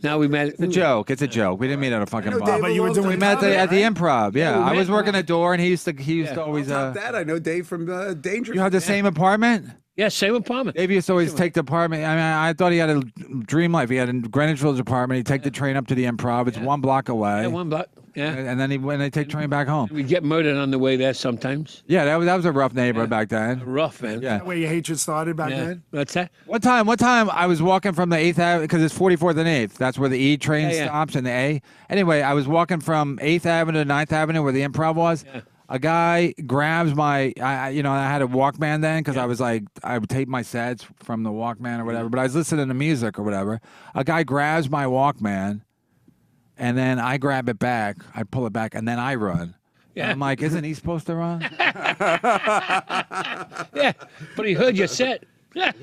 Now we met. It's a joke. It's a joke. We didn't meet at a fucking bar. Dave But you were doing We met at the Improv. Yeah, we I was met. working a door, and he used to always. Top that, I know Dave from Danger. You had the same apartment. Yeah, same apartment. Dave used to always take the apartment. I mean, I thought he had a dream life. He had a Greenwich Village apartment. He'd take the train up to the Improv. It's 1 block away. Yeah, 1 block. Yeah. And then when they take train back home. We get murdered on the way there sometimes. Yeah, that was a rough neighborhood back then. Rough, man. Yeah. Where your hatred started back Yeah. then? What's that? One time I was walking from the 8th Avenue, because it's 44th and 8th. That's where the E train Yeah, yeah. stops and the A. Anyway, I was walking from 8th Avenue to 9th Avenue where the Improv was. Yeah. A guy grabs my, I had a Walkman then because I was like, I would tape my sets from the Walkman or whatever, but I was listening to music or whatever. A guy grabs my Walkman and then I grab it back. I pull it back and then I run. Yeah. And I'm like, isn't he supposed to run? Yeah, but he heard your set. But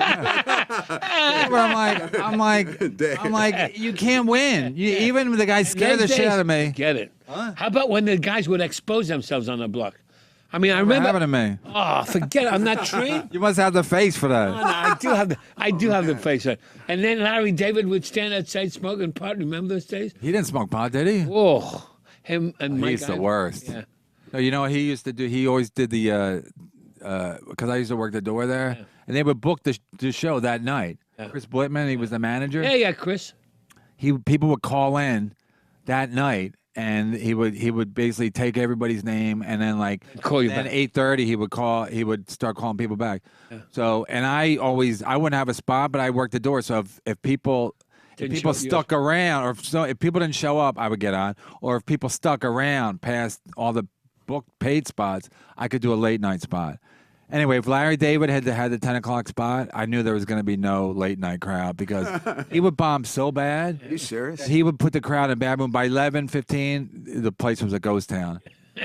I'm like, you can't win. Even the guy scared the shit out of me. Get it? How about when the guys would expose themselves on the block? I mean, I What remember. happened to me? Oh, forget it. I'm not trained. You must have the face for that. No, I do have the face. And then Larry David would stand outside smoking pot. Remember those days? He didn't smoke pot, did he? Oh, him and Mike. He's the worst. Yeah. No, you know what he used to do? He always did the because I used to work the door there, and they would book the show that night. Chris Blitman, he was the manager. Yeah, Chris. People would call in that night, and he would basically take everybody's name, and then Call you then back. 8:30 he would start calling people back. So, and I wouldn't have a spot, but I worked the door. So if people Didn't people show- you- stuck around, or if people didn't show up, I would get on. Or if people stuck around past all the booked paid spots, I could do a late night spot. Anyway, if Larry David had the 10 o'clock spot, I knew there was going to be no late night crowd because he would bomb so bad. Are you serious? that He would put the crowd in bad mood. By 11:15, the place was a ghost town.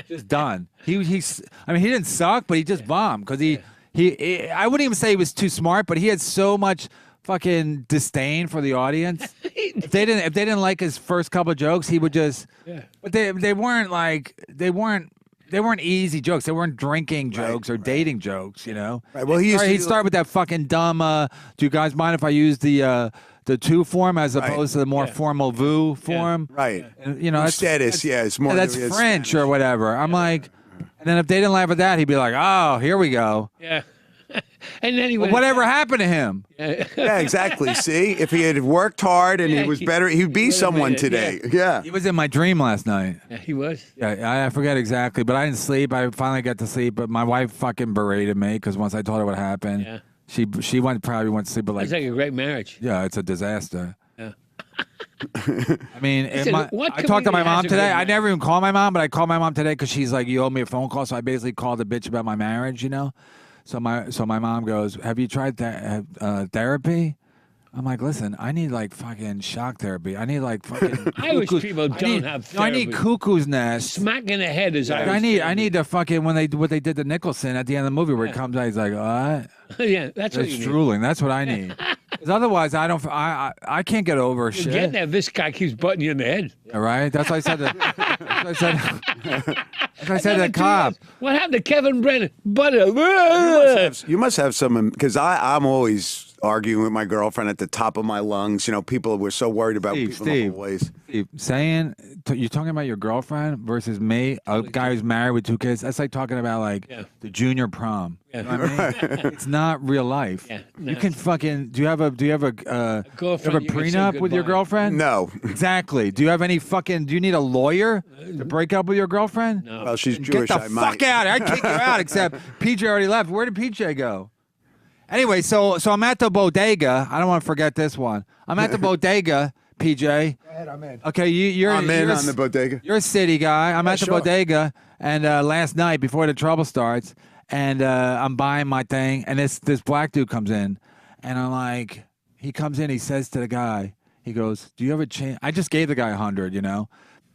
Just done. I mean, he didn't suck, but he just bombed because he I wouldn't even say he was too smart, but he had so much fucking disdain for the audience. If they didn't like his first couple of jokes, he would just. Yeah. But they weren't easy jokes. They weren't drinking jokes or dating jokes. You know. Right, well, he used to he'd do- start with that fucking dumb. Do you guys mind if I use the to form as opposed to the more formal vous form? Right. You know, Status, yeah, it's more. that's it's French or whatever. I'm like, and then if they didn't laugh at that, he'd be like, oh, here we go. Yeah. And then he Well, went. whatever happened to him? Yeah, exactly. See, if he had worked hard and Yeah, he was he- better, he'd be would've someone made it, today. Yeah. He was in my dream last night. Yeah, he was. Yeah, I forget exactly, but I didn't sleep. I finally got to sleep, but my wife fucking berated me because once I told her what happened, Yeah. she probably went to sleep, but It's like a great marriage. yeah, it's a disaster. Yeah. I mean, Listen, what I talked to my comedian mom has a today. great I never even called my mom, but I called my mom today because she's like, "You owe me a phone call." So I basically called the bitch about my marriage, you know. So my mom goes, "Have you tried therapy?" I'm like, "Listen, I need like fucking shock therapy. I need like fucking." Irish cuckoo's- people don't have I need therapy. cuckoo's nest. Smack in the head is Irish. I need to fucking what they did to Nicholson at the end of the movie where he comes out, he's like, what? Yeah, that's what It's you need. drooling. That's what I need. 'Cause otherwise, I can't get over shit. Get there. This guy keeps butting you in the head. All right, that's what I said. That's what I said. That's what I said to the cop. What happened to Kevin Brennan? Butter. You must have some, because I'm always arguing with my girlfriend at the top of my lungs. You know, people were so worried about people in the hallways. Steve, you're talking about your girlfriend versus me, a guy who's married with 2 kids. That's like talking about the junior prom. Yeah. You know what I mean? It's not real life. Yeah, You no. can fucking. Do you have a girlfriend you can say prenup with your goodbye. girlfriend? No. Exactly. Do you have any fucking? Do you need a lawyer to break up with your girlfriend? No. Well, she's Get Jewish. the I might. fuck out! I kick you out. Except PJ already left. Where did PJ go? Anyway, so I'm at the bodega. I don't want to forget this one. I'm at the bodega, PJ. Go ahead, I'm in. Okay, you're I'm in you're on the bodega. You're a city guy. I'm at the sure. bodega, and last night before the trouble starts, and I'm buying my thing, and this black dude comes in, and I'm like, he comes in, he says to the guy, he goes, "Do you have a change?" I just gave the guy 100, you know.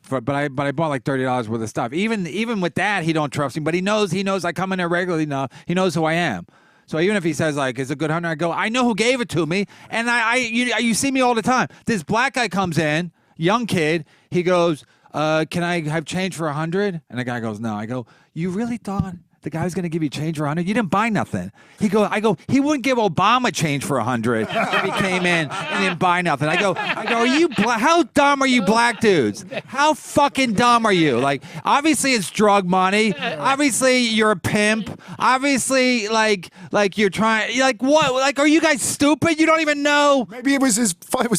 But I bought like $30 worth of stuff. Even with that, he don't trust me. But he knows I come in there regularly enough. He knows who I am. So even if he says like, "Is it a good hunter?" I go, "I know who gave it to me." And you see me all the time. This black guy comes in, young kid. He goes, "Can I have change for 100?" And the guy goes, "No." I go, "You really thought the guy was going to give you change for 100. You didn't buy nothing. I go, he wouldn't give Obama change for 100 if he came in and didn't buy nothing. I go, are you, how dumb are you black dudes? How fucking dumb are you? Like, obviously it's drug money. Obviously you're a pimp. Obviously, like you're trying, like what? Like, are you guys stupid? You don't even know. Maybe it was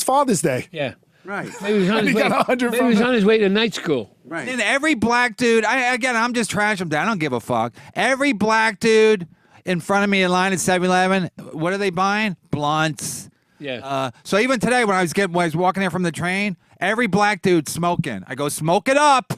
Father's Day. Yeah. Right. Maybe he was on his He way. got 100 Maybe he was on his way to night school. Right. And every black dude, I'm just trashing them down. I don't give a fuck. Every black dude in front of me in line at 7-Eleven, what are they buying? Blunts. Yeah. So even today when I was walking there from the train, every black dude smoking. I go, smoke it up.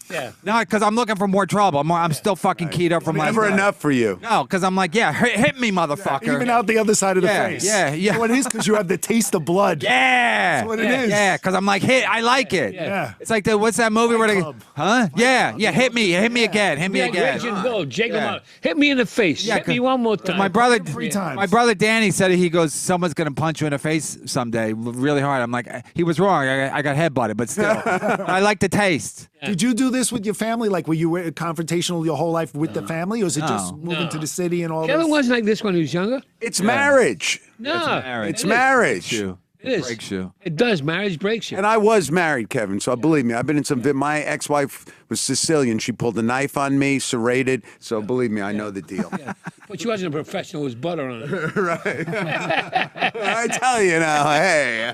Yeah. No, because I'm looking for more trouble. I'm still fucking keyed up from last Never night. enough for you. No, because I'm like, yeah, hit me, motherfucker. Even out the other side of the Yeah, face. yeah. You know what it is? Because you have the taste of blood. Yeah. That's what it is. Yeah, because I'm like, I like it. Yeah. It's like what's that movie where they, Club. huh? Yeah, hit me again, hit me Yeah, again. Raging Bull, Jake him Yeah. out. Hit me in the face. Yeah, Hit me one more time. My brother, 3 times. my brother Danny said he goes, someone's gonna punch you in the face someday, really hard. I'm like, he was wrong. I got headbutted, but still, I like the taste. Did you do this with your family? Like, were you confrontational your whole life with the family, or is it just moving to the city and all Kevin this? wasn't like this when he was younger. It's marriage. No. It's marriage. You. It is. Breaks you. It does. Marriage breaks you. And I was married, Kevin, so believe me, I've been in some. My ex-wife was Sicilian. She pulled a knife on me, serrated. So believe me, I know the deal. But she wasn't a professional with butter on it. I tell you now, hey.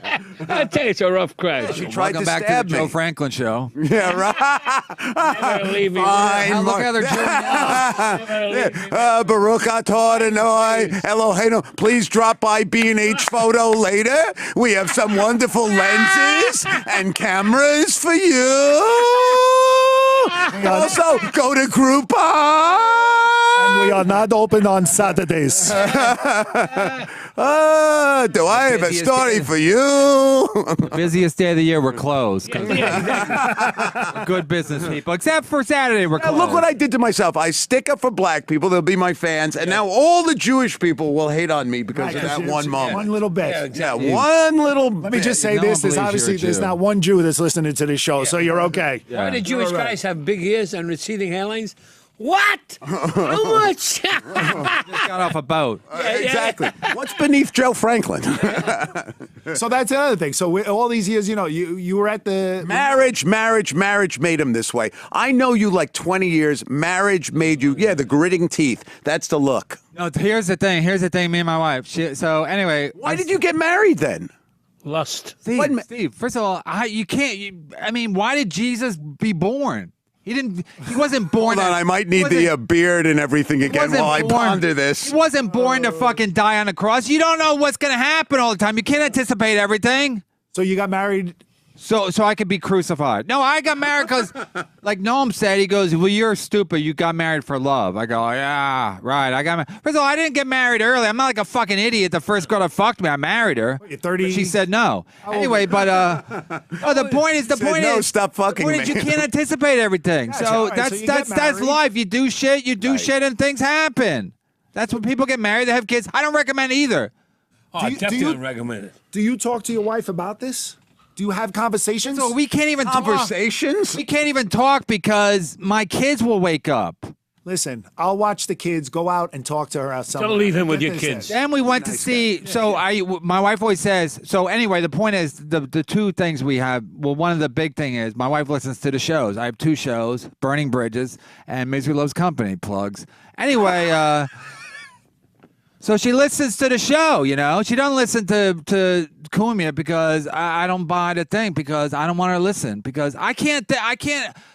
I tell you, it's a rough crowd. She tried Welcome to back to stab the Joe me. Franklin show. Yeah, right. Never leave me. Fine. Now look how they're doing now. Never leave me. Baruch atah Adonai Eloheinu. Please drop by B&H Photo later. We have some wonderful lenses and cameras for you. Also, go to Groupon. And we are not open on Saturdays. Do I have a Busiest story day. for you? Busiest day of the year, we're closed. 'Cause we're good business people, except for Saturday, we're Now, closed. look what I did to myself. I stick up for black people. They'll be my fans. And now all the Jewish people will hate on me because of that one moment. One little bit. Yeah, one little Let me just say No one this: there's believes you're obviously a there's Jew. not one Jew that's listening to this show, so you're okay. Why do Jewish You're all right. guys have big ears and receding hairlines? What? How much? Just got off a boat. Exactly. What's beneath Joe Franklin? So that's another thing. So all these years, you were at the Marriage made him this way. I know you like 20 years. Marriage made you, the gritting teeth. That's the look. No, here's the thing. Me and my wife. So anyway, Why did you get married then? Lust. Steve, first of all, you can't. I mean, why did Jesus be born? He wasn't born. Hold on, I might need the beard and everything again while I ponder this. He wasn't born to fucking die on a cross. You don't know what's gonna happen all the time. You can't anticipate everything. So you got married. So I could be crucified. No, I got married because, like Noam said, he goes, well, you're stupid. You got married for love. I go, yeah, right. I got married. First of all, I didn't get married early. I'm not like a fucking idiot. The first girl that fucked me, I married her. You're 30. She said no. Anyway, but the point is, no, stop fucking the point is me. you can't anticipate everything. Gotcha. So All right, that's so you get that's married. life. You do shit, shit, and things happen. That's when people get married. They have kids. I don't recommend either. Oh, I you- do definitely you- don't recommend it. Do you talk to your wife about this? Do you have conversations? So we can't even talk. Conversations? We can't even talk because my kids will wake up. Listen, I'll watch the kids go out and talk to her outside. Don't leave him with your kids. Then we went to see. So my wife always says. So anyway, the point is the two things we have. Well, one of the big thing is my wife listens to the shows. I have 2 shows: Burning Bridges and Misery Loves Company. Plugs. Anyway, so she listens to the show. She doesn't listen to Kumia because I don't buy the thing because I don't want her to listen because I can't.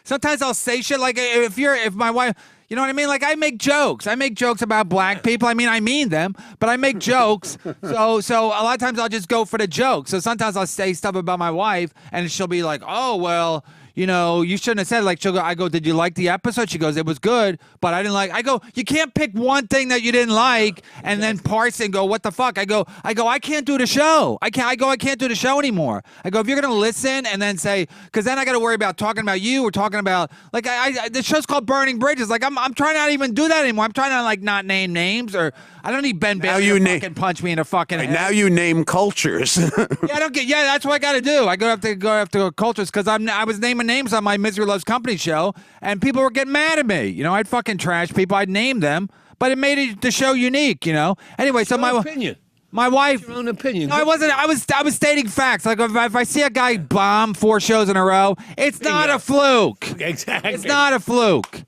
Sometimes I'll say shit like if my wife. You know what I mean? Like I make jokes. I make jokes about black people. I mean them, but I make jokes. So a lot of times I'll just go for the joke. So sometimes I'll say stuff about my wife, and she'll be like, "Oh well, you shouldn't have said it." Like I go, "Did you like the episode?" She goes, "It was good, but I didn't like." I go, "You can't pick one thing that you didn't like and then parse and go, what the fuck?" I go, "I can't do the show. I can't do the show anymore." I go, "If you're gonna listen and then say, because then I got to worry about talking about you or talking about like the show's called Burning Bridges. Like I'm trying not to even do that anymore. I'm trying to like not name names or I don't need Ben Bailey to fucking punch me in the fucking head. Now you name cultures. Yeah, I don't get. Yeah, that's what I got to do. I go have to go cultures because I was naming names on my Misery Loves Company show, and people were getting mad at me. You know, I'd fucking trash people. I'd name them, but it made the show unique. You know. Anyway, so Your opinion. my wife. Your own opinion. No, I wasn't. I was stating facts. Like if I see a guy bomb 4 shows in a row, it's not a fluke. Exactly. It's not a fluke.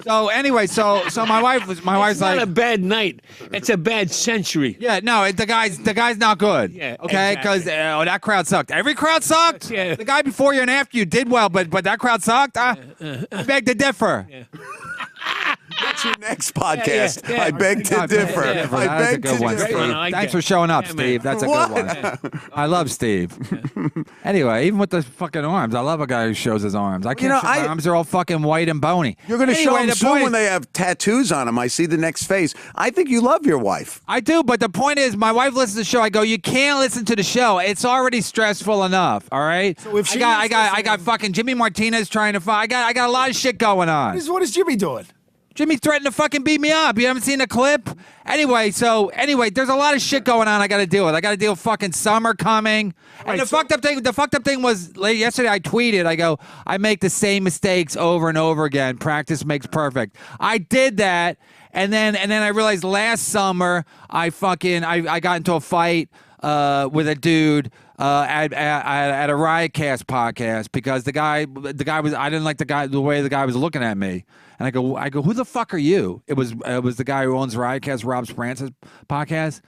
So anyway, so my wife's It's like, not a bad night. It's a bad century. yeah, no, the guy's not good. Yeah, okay, because exactly. that crowd sucked. Every crowd sucked. Yeah. The guy before you and after you did well, but that crowd sucked. I beg to differ. That's your next podcast. yeah. I beg to differ. yeah. I That's a beg good to one, differ. Steve. Great one, I like Thanks that. for showing up, Yeah, Steve. man. That's a good one. I love Steve. Anyway, even with the fucking arms, I love a guy who shows his arms. I can't. My arms are all fucking white and bony. You're going to show Anyway, them the soon point when is- they have tattoos on them. I see the next phase. I think you love your wife. I do, but the point is, my wife listens to the show. I go, you can't listen to the show. It's already stressful enough. All right. So if she I got listening- fucking Jimmy Martinez trying to fight. I got a lot of shit going on. What is Jimmy doing? Jimmy threatened to fucking beat me up. You haven't seen the clip? Anyway, there's a lot of shit going on I got to deal with. I got to deal with fucking summer coming. And the fucked up thing was yesterday I tweeted, I go, I make the same mistakes over and over again. Practice makes perfect. I did that, and then I realized last summer I got into a fight with a dude at a Riotcast podcast because the guy was, I didn't like the way the guy was looking at me. And I go, who the fuck are you? It was the guy who owns Riotcast, Rob Sprance's podcast,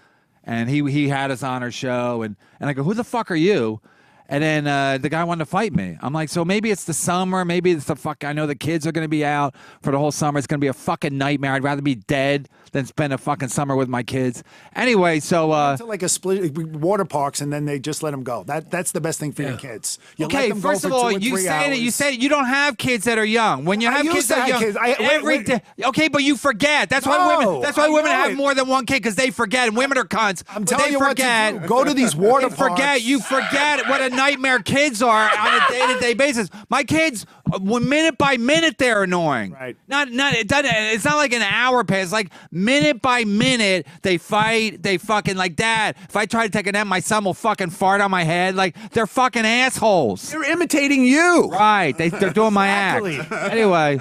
and he had us on our show, and I go, who the fuck are you? And then the guy wanted to fight me. I'm like, so maybe it's the summer, maybe it's the fuck. I know the kids are gonna be out for the whole summer. It's gonna be a fucking nightmare. I'd rather be dead than spend a fucking summer with my kids. Anyway, so To like a split water parks, and then they just let them go. That's the best thing for your kids. You let okay, them go first for of all, 2 or you 3 say hours. you don't have kids that are young. When you I have used kids to that are have young, kids. every wait. day. Okay, but you forget. That's why No, women. That's why I women know have it. more than one kid because they forget. And women are cunts. I'm but telling they you forget. what to do. Go to these water They parks. forget. You forget what a nightmare kids are on a day-to-day basis. My kids, minute by minute, they're annoying. Right. It doesn't. It's not like an hour pass. Like minute by minute, they fight. They fucking like dad. If I try to take a nap, my son will fucking fart on my head. Like they're fucking assholes. They're imitating you. Right. They're doing my act. Anyway,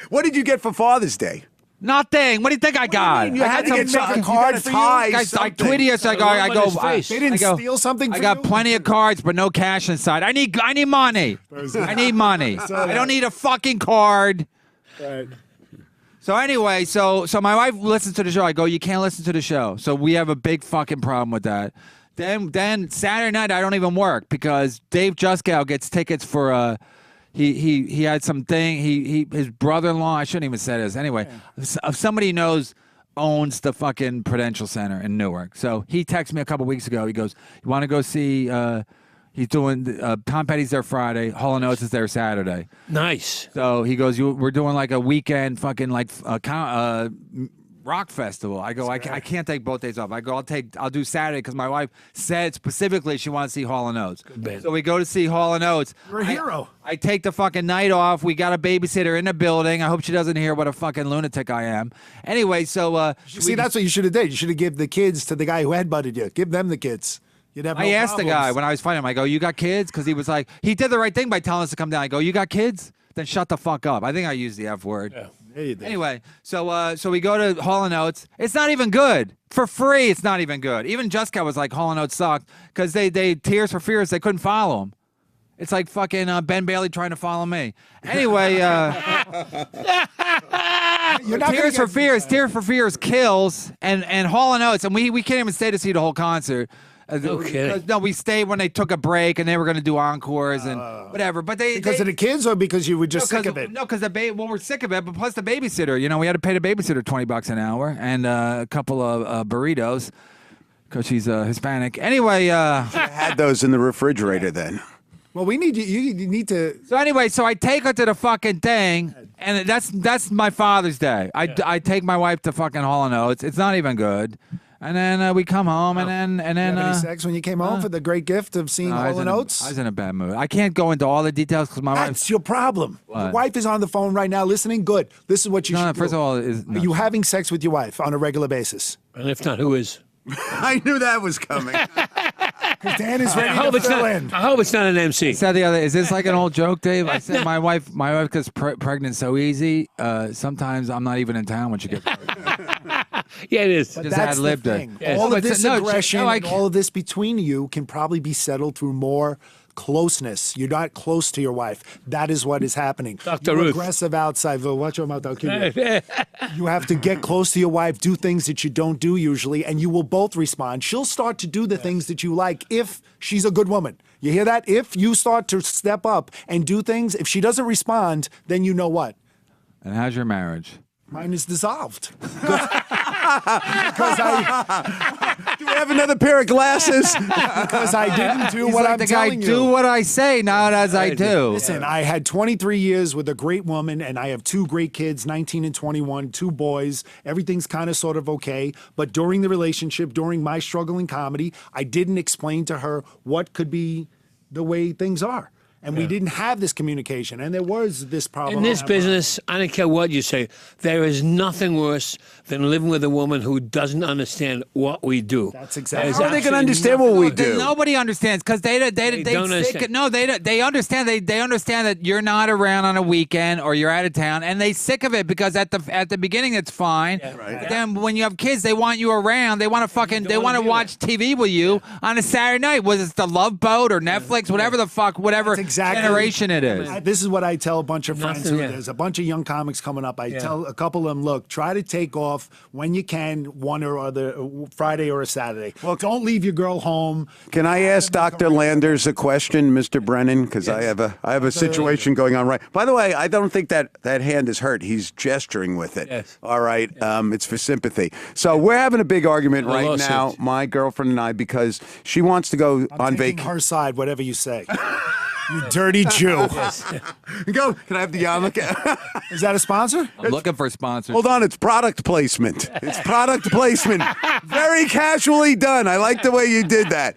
What did you get for Father's Day? nothing. What do you think I got? mean? You I had got to get some a fucking card for you? tie. Guys, I something. tweeted yesterday. I Rub go. on his face. They didn't I go, steal something I for got you? plenty of cards, but no cash inside. I need money. I need money. I don't need a fucking card. Right. So anyway, so my wife listens to the show. I go, you can't listen to the show. So we have a big fucking problem with that. Then Saturday night I don't even work because Dave Juskow gets tickets for he had something his brother-in-law, I shouldn't even say this. Anyway, somebody he knows owns the fucking Prudential Center in Newark. So he texted me a couple weeks ago. He goes, "You want to go see he's doing Tom Petty's there Friday, Hall & Oates is there Saturday." Nice. So he goes, we're doing like a weekend fucking like rock festival. I go, I can't take both days off. I go, I'll do Saturday because my wife said specifically she wants to see Hall & Oates. band. So we go to see Hall & Oates. You're a hero. I take the fucking night off. We got a babysitter in the building. I hope she doesn't hear what a fucking lunatic I am. Anyway, so See, that's what you should have done. You should have given the kids to the guy who headbutted you. Give them the kids. You'd have no I asked the guy problems. when I was fighting him, I go, you got kids? Because he was like, he did the right thing by telling us to come down. I go, you got kids? Then shut the fuck up. I think I used the F word. Yeah. Yeah, you did. Anyway, so we go to Hall & Oates. It's not even good. For free, it's not even good. Even Juskow was like, Hall & Oates sucked because they Tears for Fears, they couldn't follow him. It's like fucking Ben Bailey trying to follow me. Anyway, You're not Tears gonna for Fears, Tears for Fears kills, and Hall & Oates, and we can't even stay to see the whole concert. No kidding. No, we stayed when they took a break and they were going to do encores and whatever. But because of the kids, or because you were just sick of it? No, because we're sick of it. But plus the babysitter, we had to pay the babysitter $20 an hour and a couple of burritos because she's Hispanic. Anyway, I had those in the refrigerator then. Well, we need you. You need to. so I take her to the fucking thing, and that's my Father's Day. I take my wife to fucking Hall & Oates. It's not even good. And then we come home, and then Did you have any sex when you came home for the great gift of seeing Hall & Oates? I was in a bad mood. I can't go into all the details because my wife. That's your problem. Your What? wife is on the phone right now listening. Good. This is what you should do. First of all, Are you having sex with your wife on a regular basis? And if not, who is? I knew that was coming. Dan is ready I hope to it's fill not. in. I hope it's not an MC. I said the other. Is this like an old joke, Dave? I said my wife gets pregnant so easy. Sometimes I'm not even in town when she gets pregnant. Yeah, it is. But Just that's the ad-libbed it. thing. Yes. All No, of but this no, aggression no, I and all of this between you can probably be settled through more closeness. You're not close to your wife. That is what is happening. Dr. You're Ruth. aggressive outside. Watch your mouth. I'll kill you. You have to get close to your wife, do things that you don't do usually, and you will both respond. She'll start to do the things that you like if she's a good woman. You hear that? If you start to step up and do things, if she doesn't respond, then you know what? And how's your marriage? Mine is dissolved. Because I Do we have another pair of glasses? didn't do He's what like I'm the guy, telling you. do what I say, not as I do. Listen, I had 23 years with a great woman, and I have 2 great kids, 19 and 21, 2 boys. Everything's kind of sort of okay. But during the relationship, during my struggle in comedy, I didn't explain to her what could be the way things are. And we didn't have this communication, and there was this problem. In this business, I don't care what you say, there is nothing worse than living with a woman who doesn't understand what we do. That's exactly. There's How are they going to absolutely understand what we They- do? Nobody understands because they don't understand. no they understand they understand that you're not around on a weekend or you're out of town and they sick of it because at the beginning it's fine. Right. But then when you have kids they want you around. They want to they want to watch TV with you on a Saturday night. Was it the Love Boat or Netflix, whatever the fuck, whatever That's exactly- generation it is. This is what I tell a bunch of friends Nothing, who yeah. there's a bunch of young comics coming up. I tell a couple of them, look, try to take off when you can, one or other Friday or a Saturday. Well, don't leave your girl home. Can I ask Dr. Landers a question, Mr. Brennan? Because I have a situation going on right. By the way, I don't think that hand is hurt. He's gesturing with it. Yes. All right. It's for sympathy. So we're having a big argument right lawsuit. now, my girlfriend and I, because she wants to go on Taking vacation. her side, whatever you say. You dirty Jew. Go. Can I have the yarmulke? Is that a sponsor? I'm looking for sponsors. Hold on, it's product placement. It's product placement. Very casually done. I like the way you did that.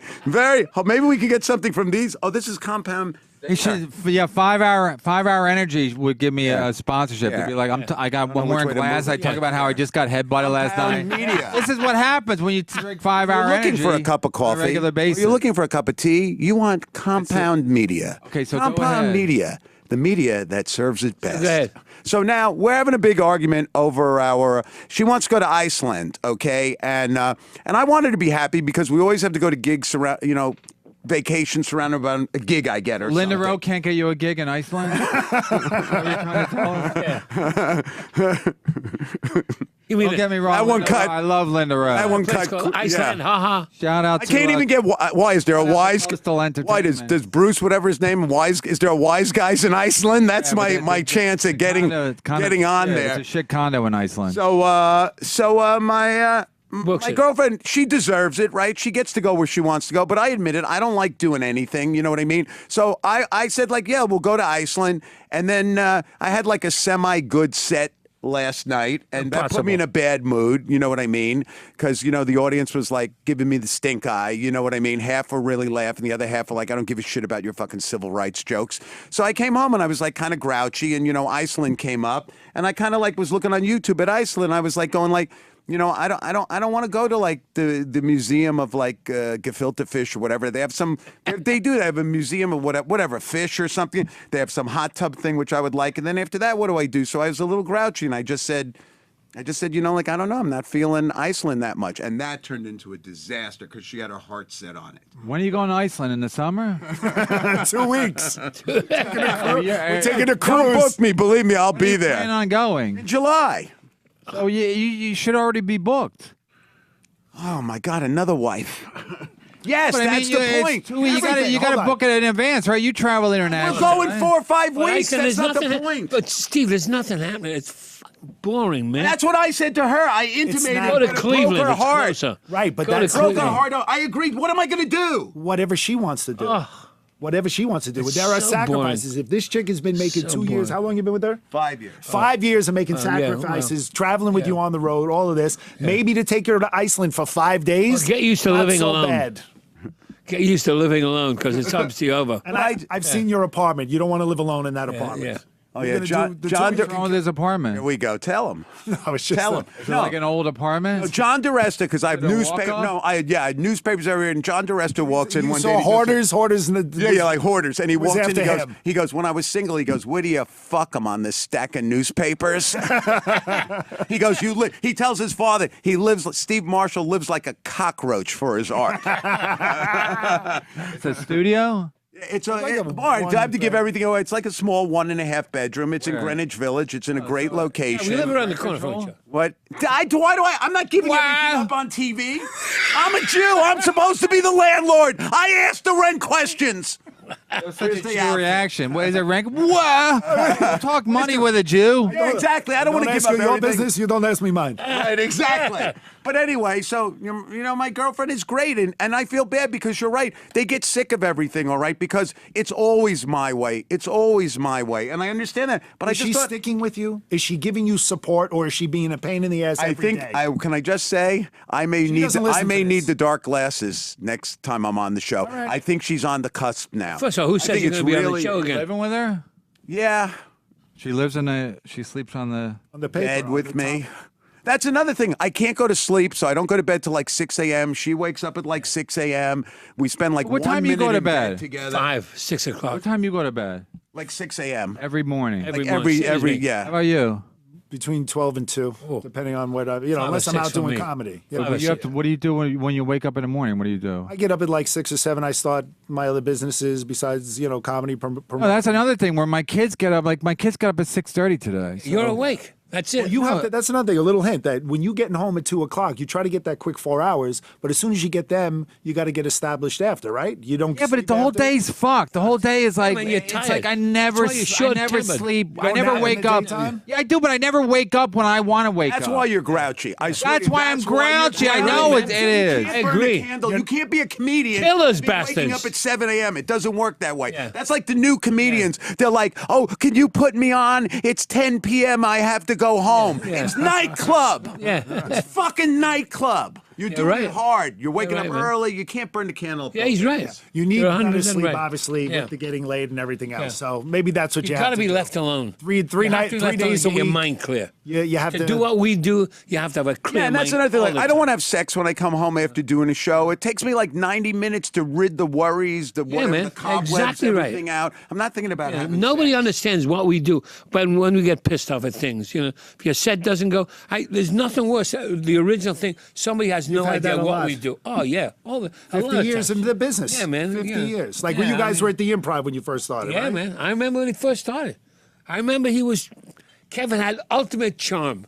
Maybe we could get something from these. Oh, this is compound. You should, 5 hour energy would give me a sponsorship. Yeah. It'd be like I got know one which wearing way to glass. move I it. talk about how I just got headbutted last night. Compound media. This is what happens when you drink 5 hour You're looking energy for a cup of on coffee. a regular basis. You're looking for a cup of tea. You want compound media. Okay, so go compound ahead. media, the media that serves it best. Go ahead. So now we're having a big argument over she wants to go to Iceland, okay, and I wanted to be happy because we always have to go to gigs around, vacation surrounded by a gig I get or Linda something. Rowe can't get you a gig in Iceland. Is that what you're trying to tell us? You mean Don't get me wrong. I won't Linda cut- Rowe, I love Linda Rowe. That one place cut. called Iceland? Haha. Shout out I to can't even get. Why is there a Shout out to wise? Coastal Why Entertainment. does Bruce, whatever his name, wise? Is there a wise guys in Iceland? That's Yeah, but my it's chance at getting getting on yeah, there. It's a shit condo in Iceland. So my Books my it. girlfriend, she deserves it, right? She gets to go where she wants to go. But I admit it, I don't like doing anything. You know what I mean? So I said like, yeah, we'll go to Iceland, and then I had like a semi-good set last night, and that put me in a bad mood. You know what I mean? Because the audience was like giving me the stink eye. You know what I mean? Half were really laughing, the other half were like, I don't give a shit about your fucking civil rights jokes. So I came home and I was like kind of grouchy, and Iceland came up, and I kind of like was looking on YouTube at Iceland. I was like going like, I don't want to go to like the museum of like gefilte fish or whatever. They have they have a museum of whatever fish or something. They have some hot tub thing which I would like, and then after that, what do I do? So I was a little grouchy, and I just said, like, I don't know, I'm not feeling Iceland that much, and that turned into a disaster because she had her heart set on it. When are you going to Iceland in the summer? 2 weeks. We're We're taking a Don't cruise. book me, believe me, I'll be Plan there. on going. July. So you should already be booked. Oh my God, another wife. Yes, But I that's mean, the point. You got Everything. to Hold on. book it in advance, right? You travel We're internationally. going right? 4 or 5 But weeks. Iceland, That's there's not the nothing point. But Steve, there's nothing happening. It's boring, man. That's what I said to her. I intimated, not- Go to but it Cleveland. broke her It's heart. closer. Right, but Go to that's Broke her Cleveland. heart. I agreed. What am I going to do? whatever she wants to do. Whatever she wants to do. It's There are so sacrifices. If this chick has been making So 2 years, boring. how long you been with her? 5 years. 5 years of making yeah, sacrifices, traveling with you on the road, all of this. Maybe to take her to Iceland for 5 days. Well, get used to not living so alone. Bad. Get used to living alone because it's obviously over. And I've seen your apartment. You don't want to live alone in that apartment. Yeah. Oh We're yeah, gonna John. do the John. two- What's wrong with his apartment? Here we go. Tell him. No, it's just Tell him. Is it like an old apartment? No, John DeResta, because I have Is it a newspaper. walk-up? No, I had newspapers everywhere, and John DeResta walks in You one saw day. and he goes, hoarders in the Yeah, like hoarders. And he was walks in, after him. he goes, when I was single, he goes, where do you fuck him on this stack of newspapers? He goes, he tells his father, Steve Marshall lives like a cockroach for his art. It's a studio? It's like a I have to one give bed. everything away. It's like a small 1.5 bedroom. It's in Where? Greenwich Village. It's in a great Yeah, location. we live around the corner from each other. What? Why do I? I'm not giving everything up on TV. I'm a Jew. I'm supposed to be the landlord. I ask the rent questions. Such a the Jew outfit. reaction. What is it rank? What? Talk money with a Jew. Yeah, exactly. I don't want to give ask up you your everything. business. You don't ask me mine. Right, exactly. But anyway, so, you know, my girlfriend is great, and I feel bad because you're right. They get sick of everything, all right, because it's always my way. It's always my way, and I understand that. But Is I just she thought, sticking with you? Is she giving you support, or is she being a pain in the ass I every think, day? can I just say, I may need doesn't listen to need this. the dark glasses next time I'm on the show. I think she's on the cusp now. First of all, who I says think you're it's going to be on the really- show again? Living with her? Yeah, She sleeps on the. on the paper, bed on with the me. top. That's another thing. I can't go to sleep, so I don't go to bed till like 6 a.m. She wakes up at like 6 a.m. We spend like What 1 time you minute go to in bed? together. 5, 6 o'clock. What time you go to bed? Like 6 a.m. Every morning. Every Like morning. Same as every me. How yeah. about you? Between 12 and 2, depending on what I, Five or unless I'm six out for doing me. comedy. You Five know, or You have to, what do you do when you wake up in the morning? What do you do? I get up at like 6 or 7. I start my other businesses besides, comedy. Oh, that's another thing where my kids get up. Like my kids got up at 6:30 today. So. You're awake. That's it. You have to, that's another thing, a little hint that when you getting home at 2 o'clock, you try to get that quick 4 hours, but as soon as you get them, you got to get established after, right? You don't. Yeah, but sleep the whole after? day's fucked. The whole day is like man, you're it's tired. like I never, That's why you're I never short-tempered. sleep. You I don't never nap in wake the up. daytime? Yeah, I do, but I never wake up when I want to wake That's up. why you're grouchy. I swear That's to you, why I'm that's why you're grouchy. I grouchy. know it is. You I can't burn a agree. candle. You can't be a comedian. Killers, and be waking bastards. up at 7 a.m. It doesn't work that way. Yeah. That's like the new comedians. They're like, oh, can you put me on? It's 10 p.m. I have to go home. Yeah. It's nightclub. Yeah. It's fucking nightclub. You're doing right. it hard. You're waking You're up right, man. early. You can't burn the candle. Yeah, he's right. You need You're none of 100% sleep, right. obviously, Yeah. with the getting laid and everything else. Yeah. So maybe that's what You you got have to to be do. left alone. Three You have to be nights, 3 left alone days to a get your week. mind clear. You have To to do what we do, you have to have a clear Yeah, and that's mind another thing. all Like, the I don't time. want to have sex when I come home after doing a show. It takes me like 90 minutes to rid the worries, whatever, man. the cobwebs, Exactly right. everything out. I'm not thinking about Yeah, having nobody sex. understands what we do, but when we get pissed off at things, if your set doesn't go, there's nothing worse. The original thing, somebody has no had that idea a what lot. we do. Oh yeah, a lot 50 of years times. into the business. Yeah, man. 50 Yeah. years. Like Yeah, when you I guys mean- were at the Improv when you first started, Yeah, right? man. I remember when he first started. I remember Kevin had ultimate charm.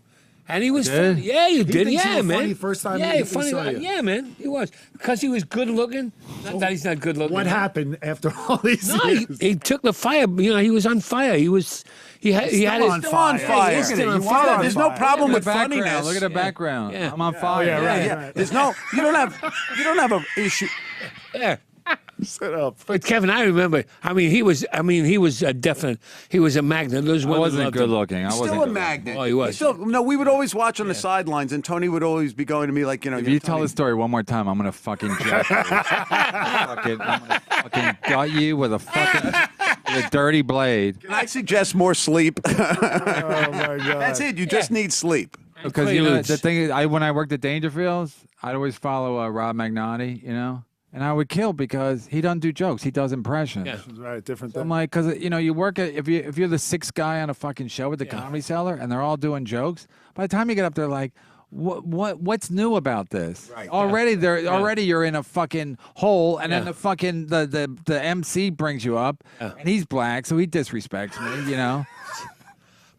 And he was did? funny. Yeah, you did. thinks you Yeah, were man. funny first time Yeah, he funny. saw you. Yeah, man. He was. Because he was good looking. Not that he's not good looking. What happened after all these No, years? he took the fire. He was on fire. He had his on Still on fire. fire. Yeah, he's still on You fire. are. There's no fire. problem Look with at the background. funniness. Look at the background. Yeah. I'm on fire. yeah, right. Yeah. There's no. You don't have an issue. Yeah. Set up. But Kevin, I remember. He was a definite. He was a magnet. Those I women wasn't loved good him. looking. I wasn't Still a good magnet. Oh, he was. No, we would always watch on the sidelines, and Tony would always be going to me like, If you tell the story one more time, I'm gonna fucking jack you. I'm gonna fucking gut you with a dirty blade. Can I suggest more sleep? Oh, my God. That's it. You just need sleep. Because Quaaludes. the thing is, when I worked at Dangerfields, I'd always follow Rob Magnotti, and I would kill because he doesn't do jokes. He does impressions. Yeah. Right, different So I'm thing. like, because you work at if you're the sixth guy on a fucking show at the Comedy Cellar and they're all doing jokes. By the time you get up there, like, what's new about this? Right. Already you're in a fucking hole, and then Yeah. the fucking the MC brings you up, and he's black, so he disrespects me,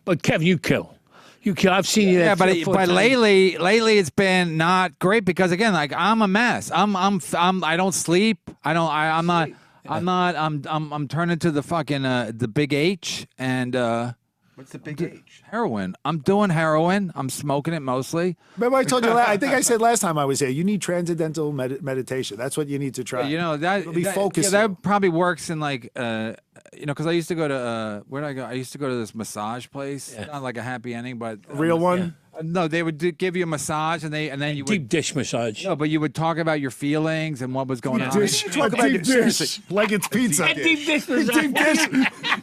But Kevin, you kill. You kill. I've seen you. Yeah, there but 3 or 4 times. lately it's been not great because again, like I'm a mess. I don't sleep. I'm turning to the fucking the big H and What's the big age? heroin. I'm doing heroin. I'm smoking it mostly. Remember I told you, I think I said last time I was here, you need transcendental meditation. That's what you need to try. That It'll be that, focusing. yeah, that probably works in like because I used to go to where did I go? I used to go to this massage place. Not like a happy ending, but Real one? No, they would give you a massage, and then you would Deep dish massage. no, but you would talk about your feelings and what was going on. Dish, Talk about deep it, seriously. dish, like it's pizza. A deep dish massage. Deep dish.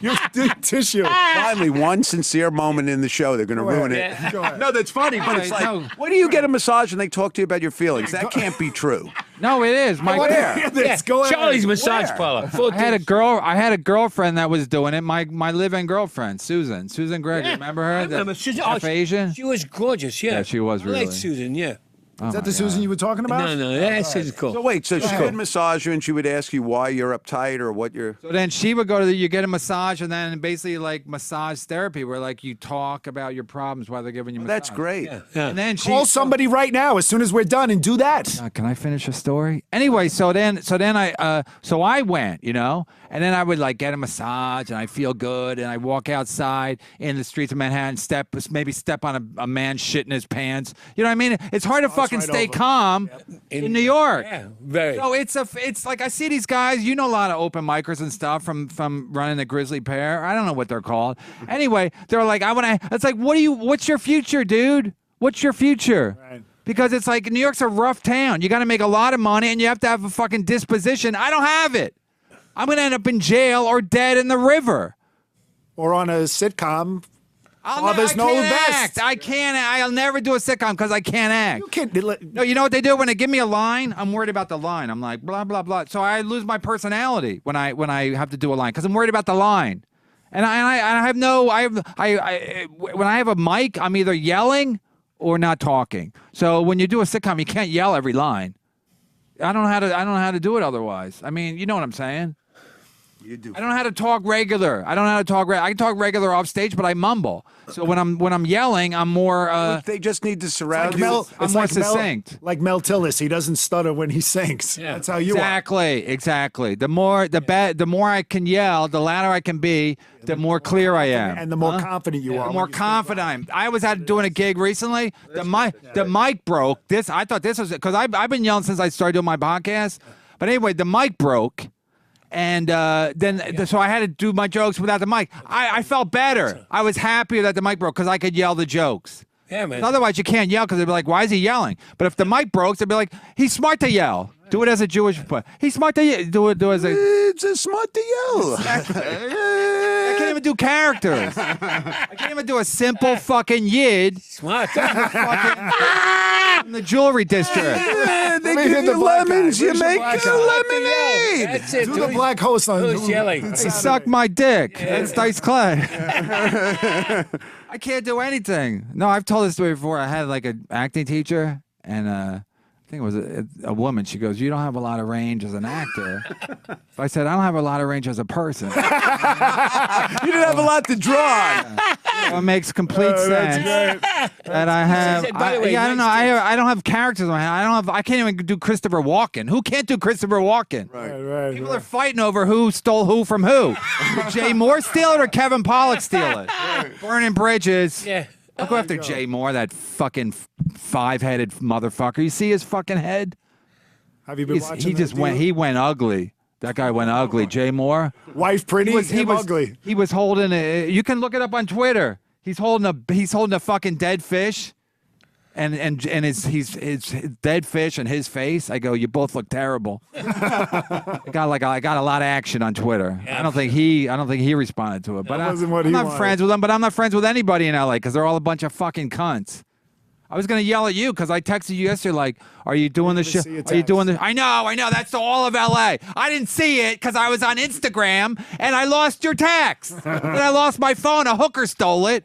Your deep tissue. Finally, one sincere moment in the show. They're going to ruin it. Yeah. Go ahead. No, that's funny, but it's like, No. what do you get a massage and they talk to you about your feelings? That can't be true. No, it is. I want to hear this. Go ahead. Charlie's massage Where? parlor. I had a girlfriend that was doing it. My live-in girlfriend, Susan Gregory. Remember her? I remember. Susan, Half Asian. She was gorgeous, yeah. Yeah, she was I like really. Susan, yeah. Is that the Susan you were talking about? No, that's cool. So wait, so she would massage you and she would ask you why you're uptight or what you're... So then she would go to you get a massage, and then basically like massage therapy, where like you talk about your problems while they're giving you massage. That's great. Yeah. And then she Call somebody right now as soon as we're done and do that. Can I finish a story? Anyway, so then I went, and then I would like get a massage, and I feel good, and I walk outside in the streets of Manhattan, maybe step on a man shit in his pants. You know what I mean? It's hard to fucking right stay over. calm in New York. Yeah, very. So it's like I see these guys, a lot of open micers and stuff from running the Grizzly Pear. I don't know what they're called. Anyway, they're like, it's like, what's your future, dude? What's your future? Right. Because it's like New York's a rough town. You got to make a lot of money and you have to have a fucking disposition. I don't have it. I'm going to end up in jail or dead in the river. Or on a sitcom. I Fathers know can't best. act. I can't. I'll never do a sitcom because I can't act. You can't. No, you know what they do when they give me a line? I'm worried about the line. I'm like blah blah blah. So I lose my personality when I have to do a line because I'm worried about the line. And I have no. When I have a mic, I'm either yelling or not talking. So when you do a sitcom, you can't yell every line. I don't know how to do it otherwise. I mean, you know what I'm saying? You do. I don't know how to talk regular. I don't know how to talk. I can talk regular off stage, but I mumble. So when I'm yelling, I'm more. They just need to surround you. Mel, I'm it's more like Mel, succinct. like Mel Tillis. He doesn't stutter when he sings. Yeah. That's how you are. Exactly. The more I can yell, the louder I can be, the more clear I am. And the more confident you are. The more confident I am. I was out doing a gig recently. The mic broke. I thought this was because I've been yelling since I started doing my podcast. But anyway, the mic broke. And so I had to do my jokes without the mic. I felt better. I was happier that the mic broke because I could yell the jokes. Yeah, man. Otherwise, you can't yell because they'd be like, why is he yelling? But if the mic broke, they'd be like, he's smart to yell. Do it as a Jewish. He's smart to yell. Do it as a. It's a smart to yell. I can't even do characters. I can't even do a simple fucking yid Smart. in the jewelry district. They me give hear the you black guy. lemons, you Where's the make black a guy? lemonade. That's it. Do the black host on. Who's yelling? He sucked my dick. That's Dice Clay. I can't do anything. No, I've told this story before. I had like an acting teacher, and I think it was a woman. She goes, "You don't have a lot of range as an actor." So I said, "I don't have a lot of range as a person." You didn't have a lot to draw on. Well, it makes complete sense that I have. By the way, I don't know. I don't have characters in my head. I can't even do Christopher Walken. Who can't do Christopher Walken? Right. People are fighting over who stole who from who. Did Jay Moore steal it or Kevin Pollak steal it? Burning bridges. Yeah. I'll go after Jay Moore, that fucking five-headed motherfucker. You see his fucking head? Have you been watching? He went ugly. That guy went ugly. Jay Moore. Wife pretty, him ugly. He was holding you can look it up on Twitter. He's holding a fucking dead fish. And his dead fish and his face. I go, you both look terrible. I got a lot of action on Twitter. I don't think he responded to it. But wasn't what I'm he not wanted. friends with him. But I'm not friends with anybody in LA because they're all a bunch of fucking cunts. I was gonna yell at you because I texted you yesterday like, "Are you doing the shit? see a Are you doing text. the?" I know. That's all of LA. I didn't see it because I was on Instagram and I lost your text. And I lost my phone. A hooker stole it.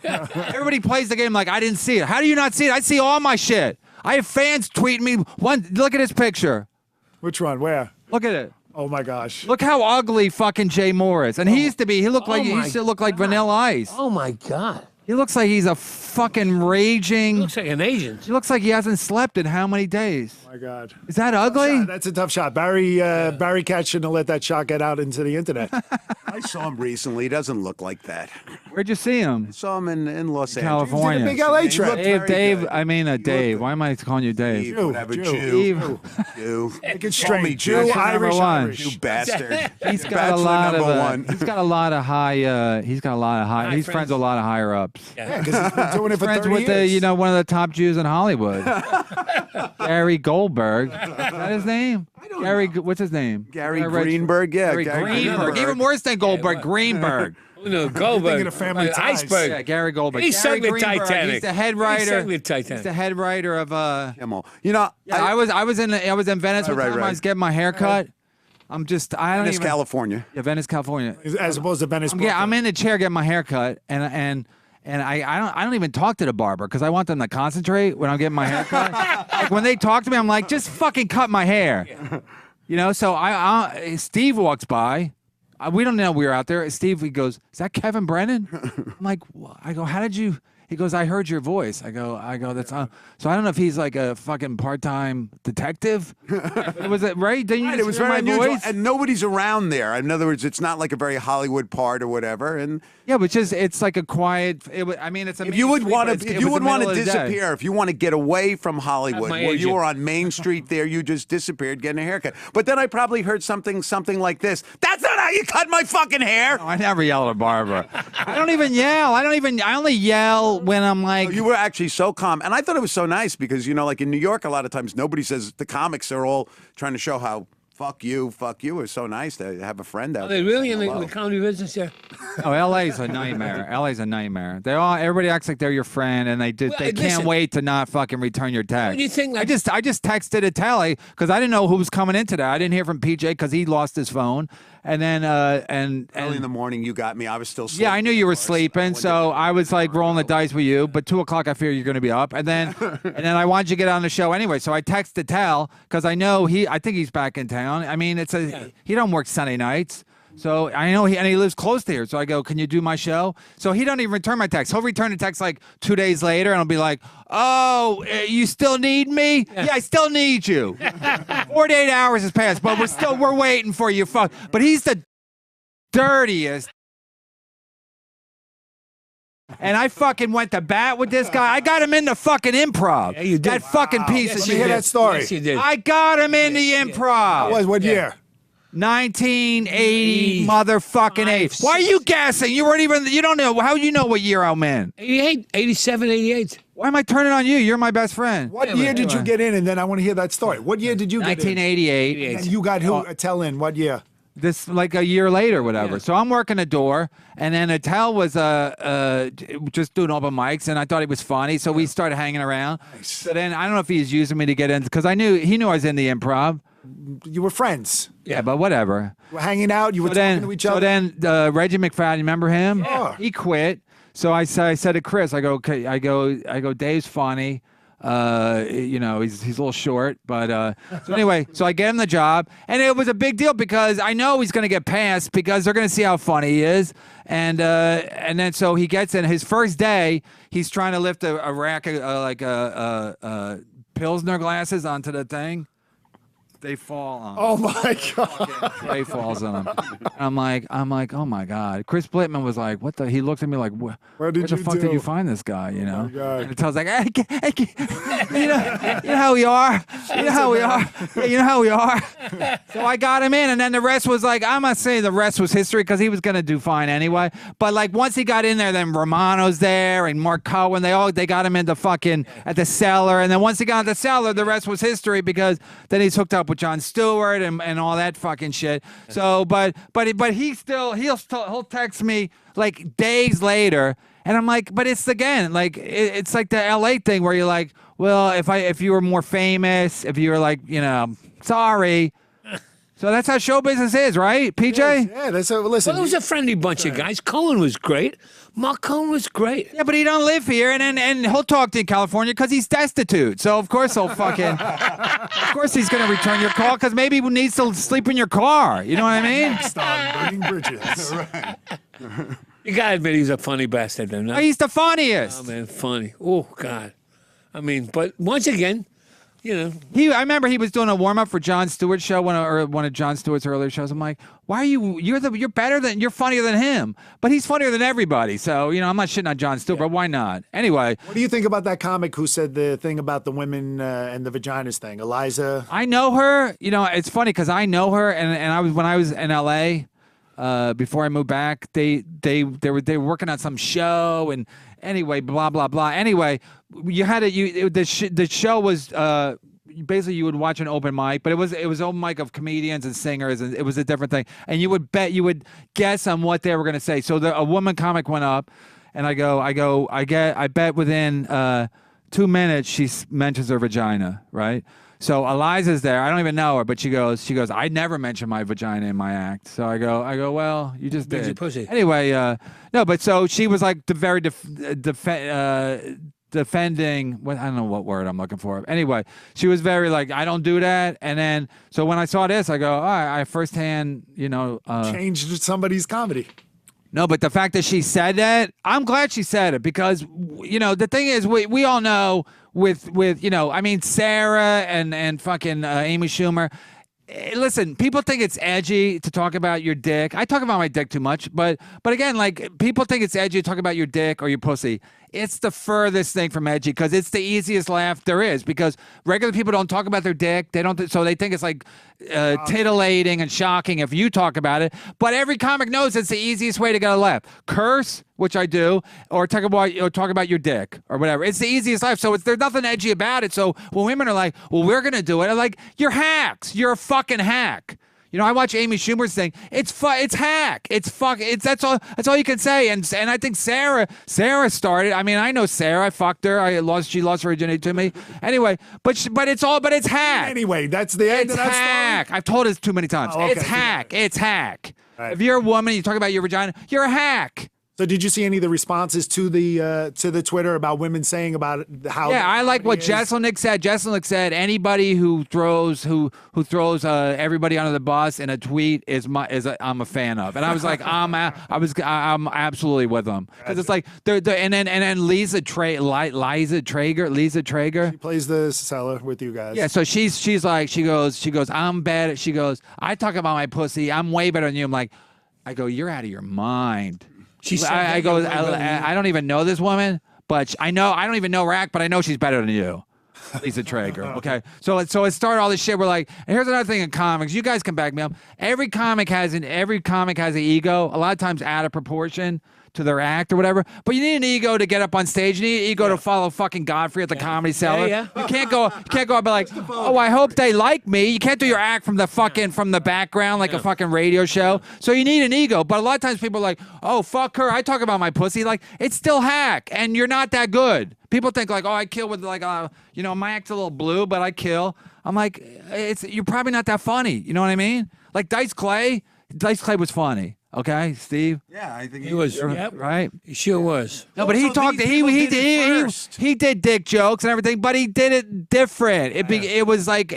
Everybody plays the game like I didn't see it. How do you not see it? I see all my shit. I have fans tweeting me. Look at his picture. Which one? Where? Look at it. Oh my gosh. Look how ugly fucking Jay Moore is. And he used to be. He used to look like Vanilla Ice. Oh my God. He looks like he's a fucking raging. Looks like an Asian. He looks like he hasn't slept in how many days? Oh my God. Is that ugly? That's a tough shot. Barry Katz shouldn't have let that shot get out into the internet. I saw him recently. He doesn't look like that. Where'd you see him? Saw him in Los Angeles. California. Big LA trip. Dave. I mean, Dave. Why am I calling you Dave? Jew, whatever, Jew. Jew. Jew. Make it Call me straight. Jew, Jew. Irish, one. Irish. You bastard. He's got Bachelor a lot of. number one. He's got a lot of high. He's got a lot of high. High He's friends with a lot of higher ups. Yeah, because he's been doing it for Friends 30 with years. one of the top Jews in Hollywood. Gary Goldberg. Is that his name? Gary. What's his name? Gary Greenberg. Yeah, Gary Greenberg. Even worse than Goldberg. Greenberg. No, Goldberg. thinking of Family Ties. Iceberg. Yeah, Gary Goldberg. He Gary sung the Greenberg. Titanic. He's the head He writer. sung the Titanic. He's the head writer of. Kimmel. You know, Yeah, I was in Venice one Right, time. right. I was getting my hair cut. I don't Venice, even. California. Yeah, Venice, California. As opposed to Venice. Yeah, I'm in the chair getting my hair cut, and I don't even talk to the barber because I want them to concentrate when I'm getting my hair cut. Like when they talk to me, I'm like, just fucking cut my hair. You know. So Steve walks by. We don't know we were out there. Steve, he goes, "Is that Kevin Brennan?" I'm like, I go, "How did you?" He goes, "I heard your voice." I go, "That's." So I don't know if he's like a fucking part-time detective. Was it right? Didn't you Right, just it was hear very my unusual, voice? and nobody's around there. In other words, it's not like a very Hollywood part or whatever. And Yeah, but it's like a quiet. I mean, it's a. if you would main want street, to, but if you would want to the middle of the day. disappear, if you want to get away from Hollywood, my where you agent. were on Main Street, there you just disappeared getting a haircut. But then I probably heard something like this. That's not how you cut my fucking hair. I never yell at a barber. I don't even yell. I only yell when I'm like. You were actually so calm, and I thought it was so nice because like in New York, a lot of times nobody says the comics are all trying to show how fuck you. It's so nice to have a friend out Are there. they really in the comedy business there? Oh, LA's a nightmare. LA's a nightmare. Everybody acts like they're your friend, and they can't listen. wait to not fucking return your text. What do you think, like- I just texted a tally because I didn't know who was coming in today. I didn't hear from PJ because he lost his phone, and then Early in the morning, you got me. I was still sleeping. yeah, I knew you were of course. sleeping, so I was like rolling the dice with you. But 2:00, I figured you're going to be up, and then I wanted you to get on the show anyway. So I texted Tal because I know I think he's back in town. I mean, he don't work Sunday nights. So I know he lives close to here. So I go, can you do my show? So he don't even return my text. He'll return a text like 2 days later, and I'll be like, oh, you still need me? Yeah, I still need you. 48 hours has passed, but we're waiting for you. Fuck. But he's the dirtiest. And I fucking went to bat with this guy. I got him in the fucking improv. Yeah, you did. That fucking piece Yes, of Let me shit. hear that story. Yes, you did. I got him in the improv. What year? 1980 motherfucking 8. Why are you guessing? You don't know. How you know what year I'm in? 88, 87, 88. Why am I turning on you? You're my best friend. What year did you get in? And then I want to hear that story. What year did you get in? 1988. And you got who? Tell in. What year? This like a year later, whatever. Yeah. So I'm working a door, and then Attell was just doing open mics, and I thought he was funny, so we started hanging around. So then I don't know if he was using me to get in because he knew I was in the improv. You were friends. Yeah, but whatever. You were hanging out. You were talking to each other. So then Reggie McFadden, remember him? Yeah. He quit. So I said to Chris, I go, Dave's funny. He's a little short, but so anyway, so I get him the job, and it was a big deal because I know he's going to get passed because they're going to see how funny he is, and then so he gets in his first day, he's trying to lift a rack of Pilsner glasses onto the thing. They fall on him. Oh my God. Trey falls on him. I'm like, oh my God. Chris Blitman was like, what the? He looked at me like, What where did the you fuck do? did you find this guy? You know? God. And Tell's like, you know how we are. You know how we are. Yeah, you know how we are. So I got him in, and then the rest was like, I'm not saying the rest was history because he was gonna do fine anyway. But like once he got in there, then Romano's there and Mark Cohen. They got him into fucking at the Cellar, and then once he got at the Cellar, the rest was history because then he's hooked up with Jon Stewart and all that fucking shit. So, but he'll text me like days later, and I'm like, but it's again like it's like the LA thing where you're like, well, if you were more famous, if you were like, sorry. So that's how show business is, right, PJ? Yeah, listen. Well, it was a friendly bunch of guys. Cohen was great. Mark Cohen was great. Yeah, but he don't live here, and he'll talk to you in California because he's destitute. So of course he'll fucking, of course he's gonna return your call because maybe he needs to sleep in your car. You know what I mean? Stop burning bridges. You gotta admit he's a funny bastard, then. He's the funniest. Oh man, funny. Oh God. I mean, but once again, I remember he was doing a warm up for Jon Stewart's show, one of Jon Stewart's earlier shows. I'm like, why are you're funnier than him, but he's funnier than everybody. So I'm not shitting on Jon Stewart, but why not? Anyway, What do you think about that comic who said the thing about the women and the vaginas thing, Eliza? I know her. It's funny because I know her, and when I was in LA. Before I moved back, they were working on some show, and anyway, blah blah blah. Anyway, the show was basically you would watch an open mic, but it was open mic of comedians and singers, and it was a different thing. And you would guess on what they were going to say. So a woman comic went up, and I bet within 2 minutes she mentions her vagina, right? So Eliza's there. I don't even know her, but she goes, I never mention my vagina in my act. So I go, well, you just did. Your pussy. Anyway, no, but so she was like the very defending, I don't know what word I'm looking for. Anyway, she was very like, I don't do that. And then, so when I saw this, I go, all right, I firsthand, Changed somebody's comedy. No, but the fact that she said that, I'm glad she said it because, the thing is, we all know with Sarah and fucking Amy Schumer. Listen, people think it's edgy to talk about your dick. I talk about my dick too much, but again, like people think it's edgy to talk about your dick or your pussy. It's the furthest thing from edgy because it's the easiest laugh there is because regular people don't talk about their dick. They don't, so they think it's like titillating and shocking if you talk about it. But every comic knows it's the easiest way to get a laugh. Curse, which I do, or talk about your dick or whatever. It's the easiest laugh. So there's nothing edgy about it. So when women are like, well, we're gonna do it, I'm like, you're hacks. You're a fucking hack. I watch Amy Schumer's thing. It's hack. That's all you can say. And I think Sarah started. I mean, I know Sarah. I fucked her. She lost her virginity to me. Anyway, but it's hack. Anyway, that's the end It's of that hack. story? I've told it too many times. Oh, okay. It's hack. It's hack. Right. If you're a woman, you talk about your vagina. You're a hack. So did you see any of the responses to the Twitter about women saying about how? Yeah, I like what is? Jesselnick said. Jesselnick said anybody who throws everybody under the bus in a tweet I'm a fan of, and I was like I'm absolutely with them because it's like and then Lisa Traeger. She plays the seller with you guys. Yeah, so she's like she goes I'm bad. She goes I talk about my pussy. I'm way better than you. I go you're out of your mind. I don't even know this woman, but I don't even know her act, but I know she's better than you. Lisa Traeger. Okay. So it started all this shit. We're like, and here's another thing in comics. You guys can back me up. Every comic has an ego, a lot of times out of proportion to their act or whatever. But you need an ego to get up on stage. You need an ego to follow fucking Godfrey at the Comedy Cellar. Yeah. You can't go up and be like, oh, I hope they like me. You can't do your act from the background like a fucking radio show. So you need an ego. But a lot of times people are like, oh, fuck her. I talk about my pussy. Like, it's still hack, and you're not that good. People think like, oh, I kill with like, my act's a little blue, but I kill. I'm like, you're probably not that funny. You know what I mean? Like Dice Clay was funny. Okay, Steve. Yeah, I think He was, right. He sure was. No, but he talked. He did dick jokes and everything, but he did it different. It was like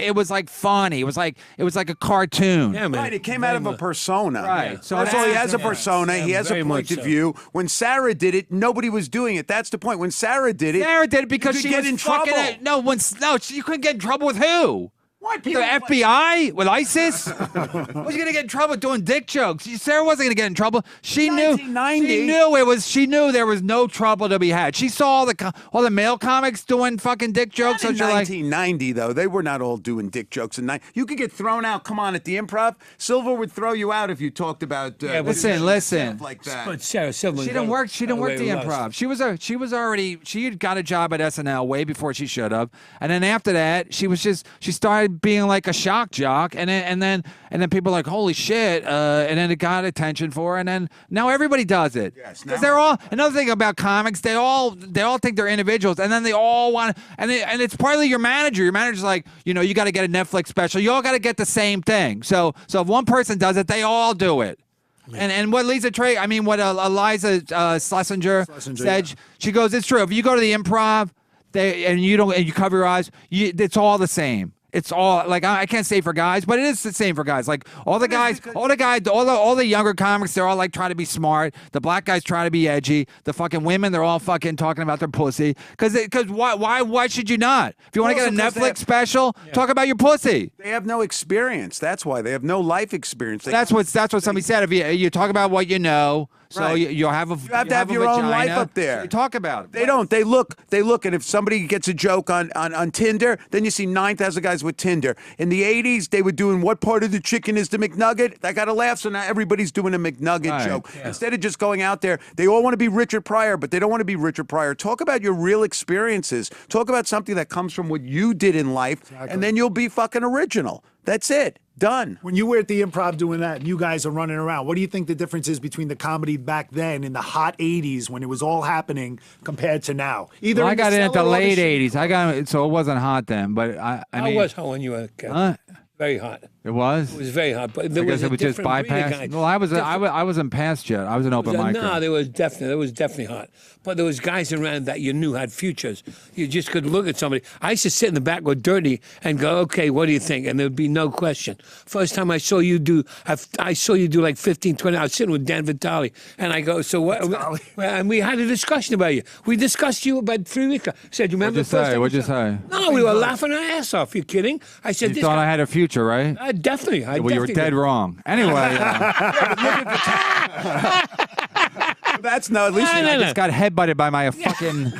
funny. It was like a cartoon. Yeah, man. Right, it came out of a persona. Right. So that's all. He has a persona. Yeah, he has a very point much of so. view. When Sarah did it, nobody was doing it. That's the point. When Sarah did it because you she could was get in fucking trouble. you couldn't get in trouble with who? What? The FBI? With ISIS? Was you gonna get in trouble doing dick jokes? Sarah wasn't gonna get in trouble. She knew. 1990. She knew there was no trouble to be had. She saw all the male comics doing fucking dick jokes. Not in So you're like, 1990, though, they were not all doing dick jokes. You could get thrown out. Come on, at the Improv, Silver would throw you out if you talked about. listen. stuff like that. But Sarah Silverman. She didn't work. She didn't work the Improv. She had got a job at SNL way before she should have. And then after that, she started being like a shock jock, and then people are like, holy shit, and then it got attention for her, and then now everybody does it. Yes, because now- they're all another thing about comics. They all think they're individuals, and then they all want, and it's partly your manager. Your manager's like, you got to get a Netflix special. You all got to get the same thing. So if one person does it, they all do it. And what Eliza Schlesinger said, she goes, it's true. If you go to the Improv, and you cover your eyes, it's all the same. it's all like I can't say for guys, but it is the same for guys. Like all the guys, all the younger comics, they're all like trying to be smart. The black guys try to be edgy. The fucking women, they're all fucking talking about their pussy. Because why should you not? If you want to get a Netflix special, talk about your pussy. They have no experience. That's why they have no life experience. That's what somebody said. If you talk about what you know, so Right. you'll have a You have to have your own life up there. So you talk about it. They don't. They look, and if somebody gets a joke on Tinder, then you see 9,000 guys with Tinder. In the 80s, they were doing what part of the chicken is the McNugget? That got a laugh, so now everybody's doing a McNugget joke. Yeah. Instead of just going out there, they all want to be Richard Pryor, but they don't want to be Richard Pryor. Talk about your real experiences. Talk about something that comes from what you did in life, and then you'll be fucking original. That's it. Done. When you were at the Improv doing that and you guys are running around, what do you think the difference is between the comedy back then in the hot 80s when it was all happening compared to now? Either I got in at the cellar or late street. 80s. I got so it wasn't hot then, but I mean, was hot when you were a kid. Very hot. It was. It was very hot, but there Because was it was just bypass. Well, I wasn't past yet. I was an open micer. No, there was definitely hot. But there was guys around that you knew had futures. You just could look at somebody. I used to sit in the back with Dirty and go, okay, what do you think? And there'd be no question. First time I saw you do like 15, 20. I was sitting with Dan Vitale, and I go, so what? And we had a discussion about you. We discussed you about 3 weeks ago. I said, you remember the first time? What'd you say? No, we were laughing our ass off. You kidding? I said, You this thought guy, I had a future, right? definitely. Well, you were dead wrong. Anyway, That's no. At least I just got headbutted by my fucking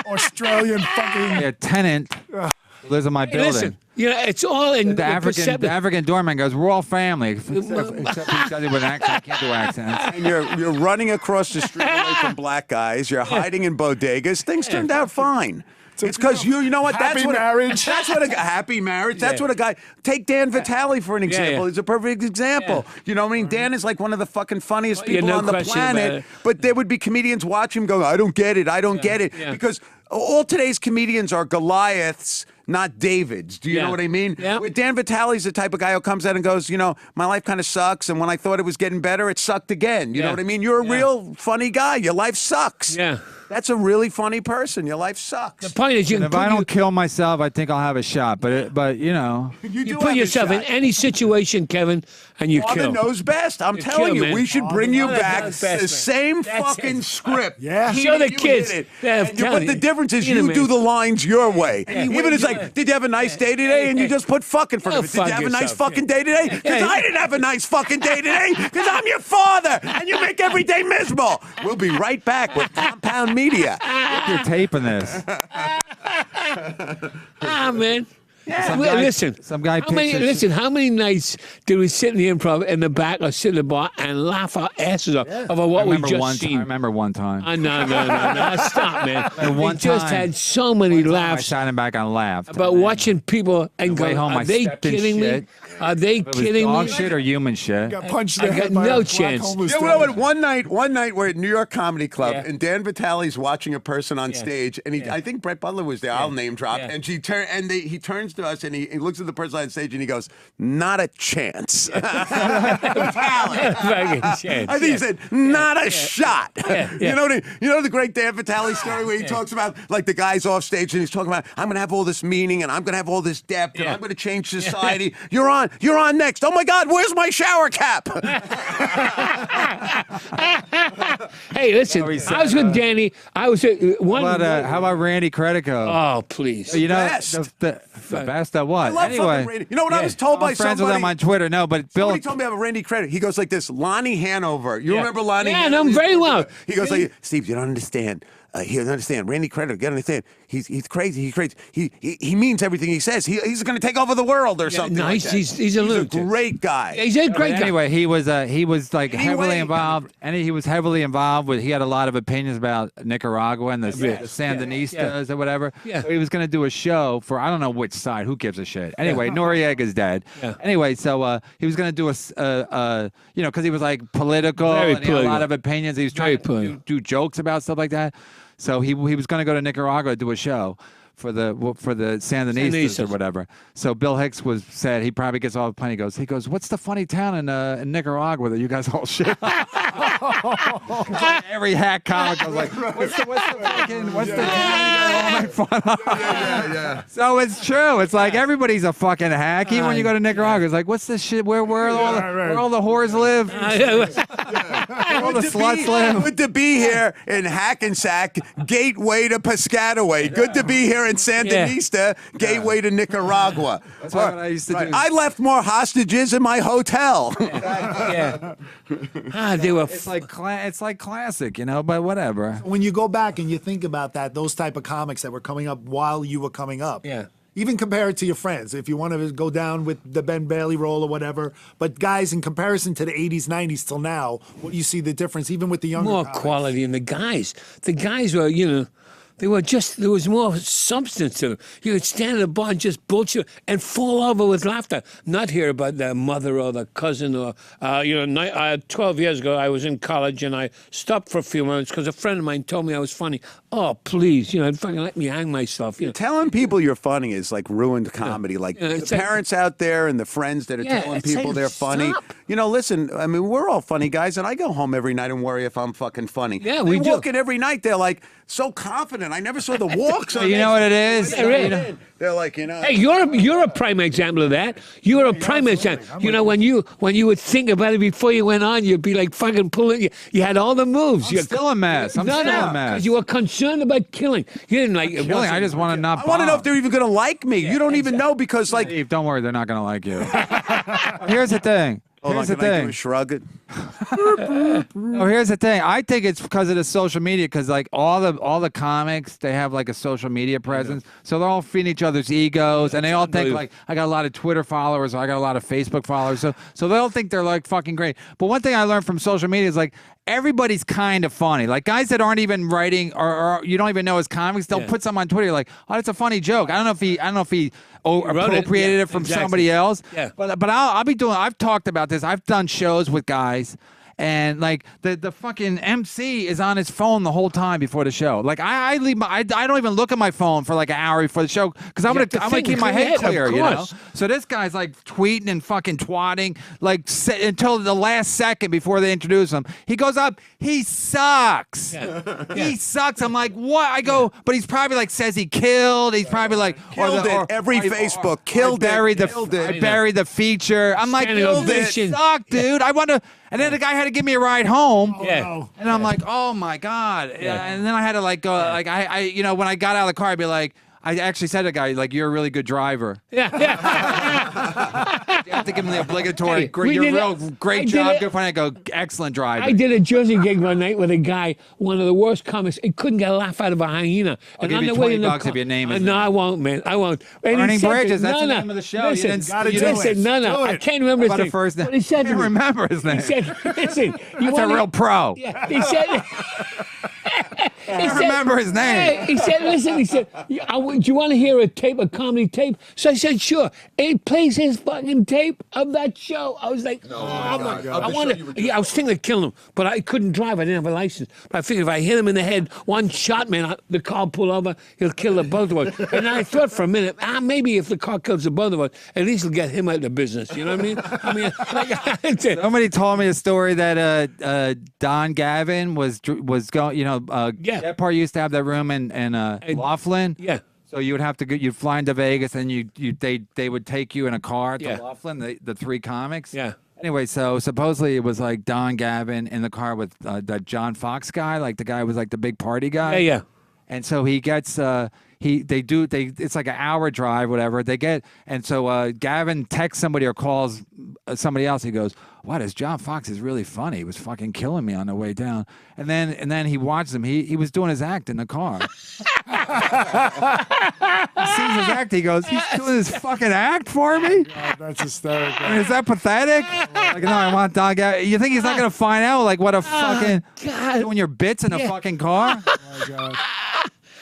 Australian fucking tenant who lives in my building. Listen, you know, it's all in The African doorman goes, "We're all family," except he does it with an accent. I can't do accents. And you're running across the street away from black guys. You're hiding in bodegas. Things turned out fine. It's because you know what? Happy marriage. That's what a happy marriage. That's what a guy. Take Dan Vitale for an example. He's a perfect example. You know what I mean? Dan is like one of the fucking funniest people on the planet. But there would be comedians watching him going, "I don't get it. I don't get it," because all today's comedians are Goliaths, not Davids. Do you know what I mean? Yeah. Dan Vitale's the type of guy who comes out and goes, you know, my life kind of sucks, and when I thought it was getting better, it sucked again. You know what I mean? You're a real funny guy. Your life sucks. Yeah. That's a really funny person. Your life sucks. The point is, If I don't kill myself, I think I'll have a shot. But you know, you put yourself in any situation, Kevin, and you Father kill. knows best. I'm telling you, man. we should bring you Father back knows best, the man. same That's fucking it. script. Yeah. He Show the did, you kids. did it. Yeah, And but the difference is you do the lines your way. Even it's like, did you have a nice day today? And you just put fuck in front of it. Did you have a nice fucking day today? Because I didn't have a nice fucking day today. Because I'm your father, and you make every day miserable. We'll be right back with Compound Media. you're taping this. Man. Some Well, guy- listen, some guy how many, picks a- listen, how many nights did we sit in the Improv in the back or sit in the bar and laugh our asses off about what we just seen? I remember one time. No, stop, man. one we just time- had so many I laughs sat him back and laughed. about watching people and the way go, home, are I they stepped in kidding me? shit. Are they It was kidding dog me? shit or human shit. got punched in I the got head by no a black chance. homeless You know dude. what? One night we're at New York Comedy Club, Yeah. and Dan Vitale's watching a person on stage, and I think Brett Butler was there. I'll name drop, and he turns to us, and he looks at the person on stage, and he goes, "Not a chance." I think he said, "Not a shot." You know the great Dan Vitale story where he talks about like the guys off stage, and he's talking about, "I'm gonna have all this meaning, and I'm gonna have all this depth, and I'm gonna change society." You're on next. Oh my God, where's my shower cap? Hey, listen, I was with Danny. I was at one. How about Randy Credico? Oh, please. You know, Best. the best of what? I love Anyway, fucking Randy. You know what I was told by I'm friends with somebody? him on Twitter. No, but Bill. Somebody told me about Randy Credit. He goes like this, Lonnie Hanover. You remember Lonnie? Yeah, Hanover? no, very well. He goes like, Steve, you don't understand. He doesn't understand. Randy Credit, you don't understand. He's crazy. He's crazy. He means everything he says. He's going to take over the world or something. no, like he's- that. he's a lunatic. great guy. He's a great guy. Anyway, he was like Anyway, heavily involved, and he was heavily involved with. He had a lot of opinions about Nicaragua and the Sandinistas or whatever. Yeah. So he was going to do a show for I don't know which side. Who gives a shit? Anyway, Noriega's dead. Yeah. Anyway, so he was going to do because he was like political Very and he had a lot political. of opinions. He was Very trying to political. do jokes about stuff like that. So he was going to go to Nicaragua to do a show for the Sandinistas or Sandinistas. whatever. So Bill Hicks said he probably gets all the plane. He goes, what's the funny town in Nicaragua that you guys all shit? Every hack comic was like, what's the town you gotta make fun of? Yeah. So it's true. It's like everybody's a fucking hack. Even when you go to Nicaragua, it's like, what's this shit? Where all the whores live? Where all the sluts live? Good to be here in Hackensack, gateway to Piscataway. Good to be here in Sandinista, gateway to Nicaragua. That's what I used to do. I left more hostages in my hotel. Yeah. They were. It's like it's like classic, you know. But whatever. When you go back and you think about that, those type of comics that were coming up while you were coming up. Yeah. Even compare it to your friends, if you want to go down with the Ben Bailey role or whatever. But guys, in comparison to the 80s, 90s till now, what do you see the difference, even with the younger More comics? quality in the guys. The guys were, there was more substance to them. You could stand at a bar and just bullshit and fall over with laughter. Not hear about their mother or their cousin or, 12 years ago, I was in college and I stopped for a few moments because a friend of mine told me I was funny. Oh, please, fucking let me hang myself. Telling people you're funny is like ruined comedy. Like the it's like- parents out there and the friends that are telling it's people like, they're funny. stop. Listen, I mean, we're all funny guys, and I go home every night and worry if I'm fucking funny. Yeah, we they do. walk in every night, they're like so confident. I never saw the walks. You know what it is? Yeah, really. They're like, Hey, you're a prime example of that. You're a prime example. When you would think about it before you went on, you'd be like fucking pulling. You had all the moves. I'm still a mess. I'm still a mess. 'cause you were concerned about killing. You didn't like Killing, I just want to not. I want to know bomb. if they're even going to like me. You don't even know because, like, Steve, don't worry, they're not gonna like you. Here's the thing. hold on, Here's the can I do thing. a shrug? Oh, here's the thing. I think it's because of the social media. Because like all the comics, they have like a social media presence, so they're all feeding each other's egos, and they all think like I got a lot of Twitter followers, or I got a lot of Facebook followers, so they all think they're like fucking great. But one thing I learned from social media is like everybody's kind of funny. Like guys that aren't even writing or you don't even know as comics, they'll put something on Twitter. You're like, oh, that's a funny joke. I don't know if he appropriated it from somebody else. Yeah. But I'll be doing. I've talked about this. I've done shows with guys. And like the fucking MC is on his phone the whole time before the show. Like I leave I don't even look at my phone for like an hour before the show because I'm gonna keep my head clear, you know. So this guy's like tweeting and fucking twatting like until the last second before they introduce him. He goes up, he sucks. He sucks. I'm like, what? I go, but he's probably like says he killed. He's probably like Killed it. Every Facebook killed it. I buried the feature. I'm like, Killed you it. suck, dude. I want to. And then the guy had to give me a ride home. Yeah. And I'm like, oh my God. And then I had to like go, like I when I got out of the car, I'd be like, I actually said to the guy, like, you're a really good driver. Yeah. You have to give him the obligatory, Hey, great, we you're did real it. great I did job. it. Good for I go, excellent driver. I did a Jersey gig one night with a guy, one of the worst comics. He couldn't get a laugh out of a hyena. I'll give you on the way in the $20 if your name is- No, I won't, man. I won't. And he Burning said Bridges, to- that's no, the no. name of the show. You Listen, didn't- gotta you do didn't- it. listen, no. Do I it. can't remember his About the name. first name. But he said I to can't me, remember his name. He said, listen, you That's a real pro. Yeah, he said. I remember his name. Hey, he said, listen, he said, do you want to hear a comedy tape? So I said, sure. He plays his fucking tape of that show. I was like, I was thinking of killing him, but I couldn't drive. I didn't have a license. But I figured if I hit him in the head, one shot, man, the car will pull over, he'll kill the both of us. And I thought for a minute, maybe if the car kills the both of us, at least it'll get him out of the business. You know what I mean? Like, Somebody told me a story that Don Gavin was going. That part used to have that room in Laughlin. Yeah. So you would have to go. You'd fly into Vegas, and they would take you in a car to Yeah. Laughlin. The three comics. Yeah. Anyway, so supposedly it was like Don Gavin in the car with that John Fox guy. Like the guy was like the big party guy. Yeah. And so he gets it's like an hour drive, whatever. So Gavin texts somebody or calls somebody else. He goes, "What is John Fox is really funny. He was fucking killing me on the way down." And then he watches him. He was doing his act in the car. He sees his act. He goes, "He's doing his fucking act for me." God, that's hysterical. I mean, is that pathetic? Like, no, I want Don Gavin. You think he's not gonna find out like what a fucking God. doing your bits in a fucking car? Oh, my God.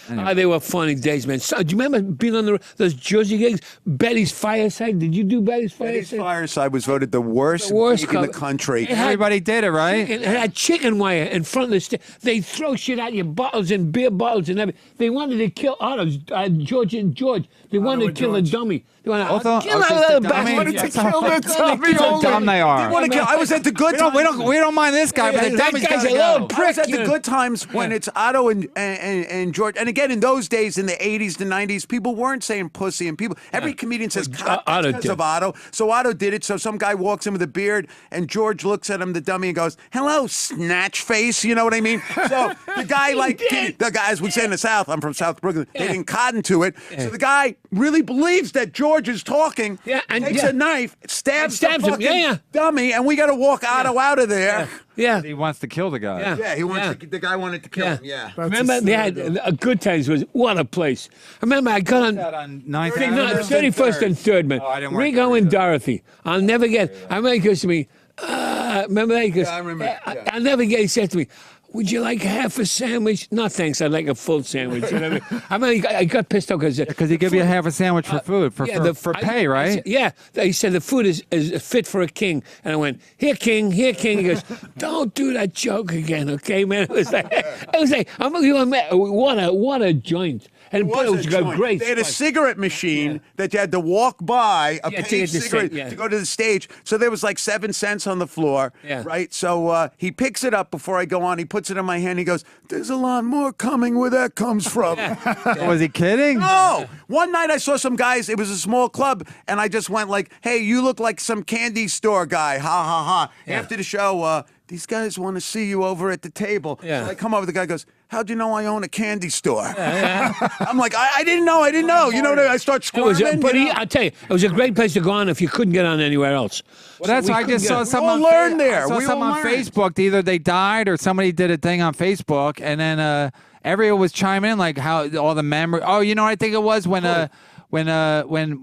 They were funny days, man. So, do you remember being on those Jersey gigs? Betty's Fireside. Did you do Betty's Betty's Fireside? Fireside was voted the worst gig in the country. Everybody did it, right? It had chicken wire in front of the stage. They throw shit at you, bottles and beer bottles and everything. They wanted to kill Otto's, George and George. They wanted to kill the dummy. They wanted to kill that little bastard. Wanted to kill the dummy. How dumb they are. They want to kill. I was at the good times. We don't mind this guy, but the that dummy's guy's gotta a little go. I was prick. at the good times when it's Otto and George. And again, in those days, in the 80s, the 90s, people weren't saying pussy. And every comedian says cock Otto because did. of Otto. So Otto did it. So some guy walks in with a beard, and George looks at him, the dummy, and goes, "Hello, snatch face." You know what I mean? So the guy, the guy, as we say in the South, I'm from South Brooklyn, they didn't cotton to it. So the guy really believes that George is talking, takes a knife, stabs the him. fucking dummy, and we got to walk Otto out of there. Yeah. He wants to kill the guy. Yeah, he wants the guy wanted to kill him. Yeah. Remember, they had Good Times was what a place. Remember, I got on 31st and 3rd, man. Oh, I didn't work Rigo there. and Dorothy. I'll never get. I remember he goes to me. Remember that? He goes, I remember. I'll never get. He said to me, "Would you like half a sandwich?" No, thanks. I'd like a full sandwich. You know what I mean? I got pissed off because he give you half a sandwich for food for pay, right? He said the food is fit for a king, and I went, "Here, king, here, king." He goes, "Don't do that joke again, okay, man?" It was like, what a joint. And it was a joint. great. They had a cigarette machine that you had to walk by, a to paid get the cigarette, cent, to go to the stage. So there was like 7 cents on the floor, right? So he picks it up before I go on. He puts it in my hand. He goes, "There's a lot more coming where that comes from." Was he kidding? No. One night I saw some guys, it was a small club, and I just went like, "Hey, you look like some candy store guy. Ha, ha, ha." After the show, these guys want to see you over at the table. Yeah. So I come over, the guy goes, "How'd you know I own a candy store?" I'm like, I didn't know. You know what I mean? I start squirming. I tell you, it was a great place to go on if you couldn't get on anywhere else. Well, that's why I just saw some all on learned there. I saw We some all on learned. Facebook. Either they died or somebody did a thing on Facebook, and then everyone was chiming in like how all the memory. Oh, you know, I think it was when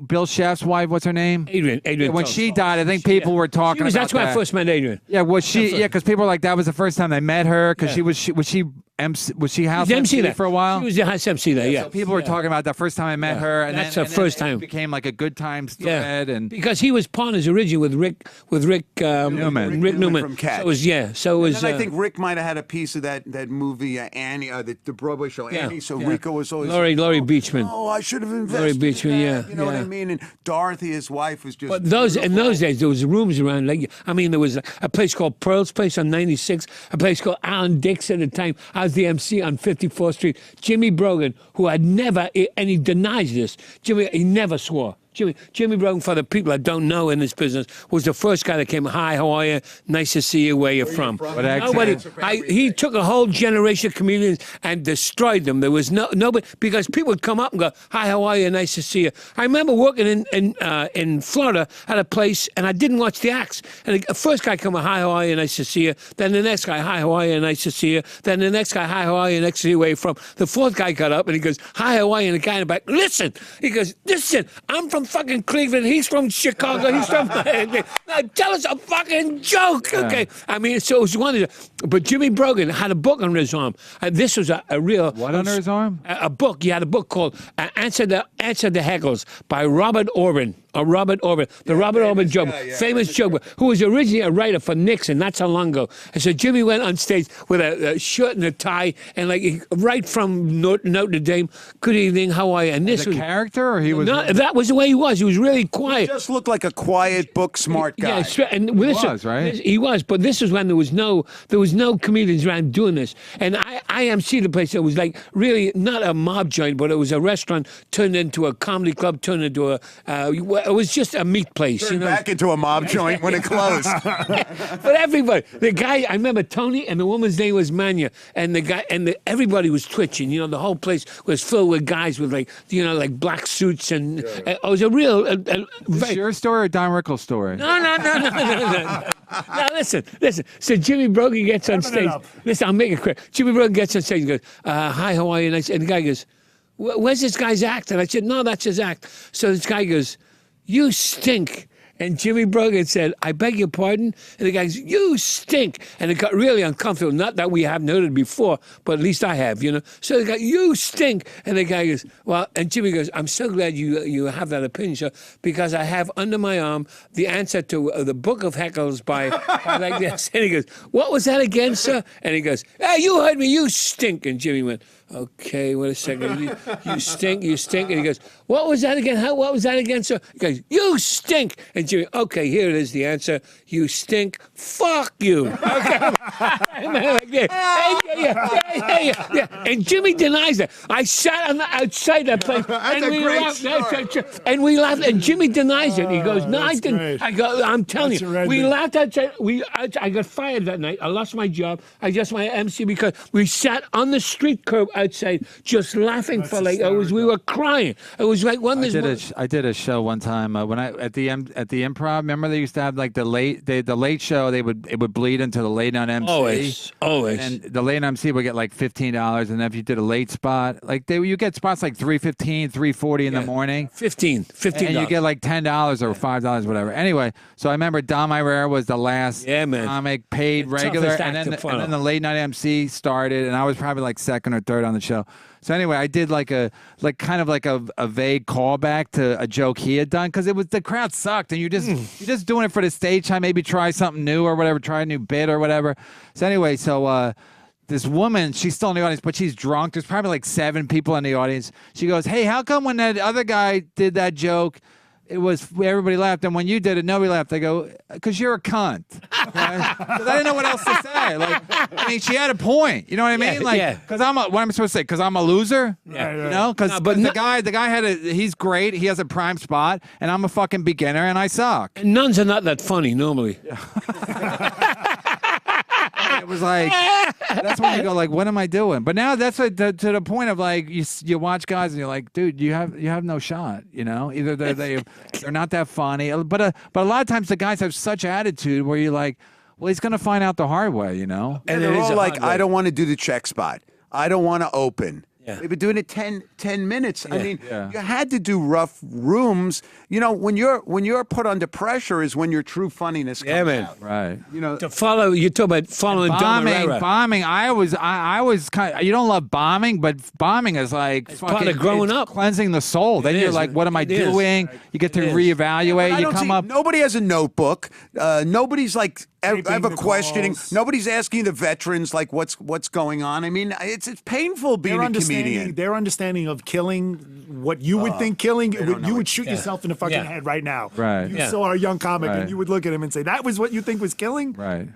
Bill Chef's wife, what's her name? Adrian. When she died, I think people were talking about That's when I that. first met Adrian. Yeah, was she? Yeah, because people were like that was the first time they met her because was she house MC there for a while? She was the house MC there. Yeah. So people were talking about that first time I met her, and That's then, her first then time. It became like a good times Yeah, thread, and because he was partners originally with Rick Newman. Rick Newman from Catch. So it was. And I think Rick might have had a piece of that movie, Annie, the Broadway show, Annie. So Rico was always Laurie Beachman. "Oh, I should have invested." Laurie Beachman, in that," yeah, you know what I yeah. mean. And Dorothy, his wife, was just. But in those days, there was rooms around. Like, I mean, there was a place called Pearl's Place on 96, a place called Alan Dick's at the time. I was the MC on 54th Street. Jimmy Brogan, who had never, and he denies this, he never swore. Jimmy Brogan, for the people that don't know in this business, was the first guy that came, "Hi, how are you? Nice to see you. Where you from?" What accent? He took a whole generation of comedians and destroyed them. There was nobody, because people would come up and go, "Hi, how are you? Nice to see you." I remember working in Florida at a place, and I didn't watch the acts. And the first guy come, "Hi, how are you? Nice to see you." Then the next guy, "Hi, how are you? Nice to see you." Then the next guy, "Hi, how are you? Nice to see you. Where you from?" The fourth guy got up and he goes, "Hi, how are you?" And the guy in the back, "Listen." He goes, "Listen, I'm from fucking Cleveland. He's from Chicago. He's from now tell us a fucking joke." Okay. I mean, so it was one. But Jimmy Brogan had a book under his arm. This was a real What under his arm? A book. He had a book called Answer the Heckles by Robert Orban. Robert Orban, Robert Orban joke, famous joke, who was originally a writer for Nixon. That's how long ago. And so Jimmy went on stage with a shirt and a tie, and right from Notre Dame. "Good evening, how are you?" And this Was a character, or he was? that was the way he was. He was really quiet. Just looked like a quiet, book smart guy. Yeah, and he was, but this was when there was no comedians around doing this. And I MC the place. It was like really not a mob joint, but it was a restaurant turned into a comedy club, turned into it was just a meat place. Turned back into a mob joint when it closed. But everybody, the guy, I remember Tony, and the woman's name was Manya, and the guy, everybody was twitching. You know, the whole place was filled with guys with like black suits, and it was a real. Is your story or Don Rickles' story? No. Now listen. So Jimmy Brogan gets on stage. Listen, I'll make it quick. Jimmy Brogan gets on stage and goes, "Hi, how are you?" And the guy goes, "Where's this guy's act?" And I said, "No, that's his act." So this guy goes, "You stink." And Jimmy Brogan said, I beg your pardon? And the guy goes, you stink. And it got really uncomfortable. Not that we haven't heard it before, but at least I have, you know. So the guy, you stink. And the guy goes, well, and Jimmy goes, I'm so glad you have that opinion, sir, because I have under my arm the answer to the Book of Heckles by like this. And he goes, what was that again, sir? And he goes, hey, you heard me, you stink. And Jimmy went, okay, wait a second. You stink, you stink. And he goes, what was that again? What was that again, sir? He goes, you stink. And Jimmy, okay, here it is, the answer. You stink. Fuck you. Okay. Yeah. And Jimmy denies it. I sat outside that place. That's a great story. And we laughed. And Jimmy denies it. He goes, no, I didn't. Great. I go, I'm telling you. Surrender. We laughed outside. I got fired that night. I lost my job. I just my MC because we sat on the street curb outside just laughing for like we were crying. It was like one of those. I did a show one time when I at the Improv. Remember they used to have like the late show. It would bleed into the late night MC. Always. And the late night MC would get like $15, and if you did a late spot, like you get spots like $3.15, $3.40 in the morning. $15. And you get like $10 or $5, whatever. Anyway, so I remember Dom Irera was the last comic paid regular, and then the late night MC started, and I was probably like second or third on the show. So anyway, I did like a vague callback to a joke he had done because the crowd sucked, and you're just doing it for the stage time. Maybe try something new or whatever, try a new bit or whatever. So anyway, this woman, she's still in the audience, but she's drunk. There's probably like 7 people in the audience. She goes, hey, how come when that other guy did that joke, everybody laughed, and when you did it, nobody laughed? I go, because you're a cunt. Because I didn't know what else to say. Like, I mean, she had a point. You know what I mean? Because what am I supposed to say? Because I'm a loser? Yeah. You know? Because the guy he's great. He has a prime spot, and I'm a fucking beginner, and I suck. Nuns are not that funny normally. It was like, that's when you go like, what am I doing? But now that's to the point of like, you watch guys and you're like, dude, you have no shot. You know, either they're not that funny, but a lot of times the guys have such attitude where you're like, well, he's gonna find out the hard way. You know, And they're all like, I don't want to do the check spot. I don't want to open. Yeah. They've been doing it 10 minutes. I mean, you had to do rough rooms. You know, when you're put under pressure is when your true funniness comes out. right? You know, To follow, you talk about following bombing. I was kind of, you don't love bombing, but bombing is like fucking, part of growing up, clencing the soul. Then you're like, what am I doing? You get to reevaluate. You come up. Nobody has a notebook. Nobody's like ever questioning. calls. Nobody's asking the veterans like what's going on. I mean, it's painful being a comedian. Their understanding of killing, what you would think killing, you would shoot yourself in the fucking head right now. Right. You saw a young comic and you would look at him and say, that was what you think was killing? Right.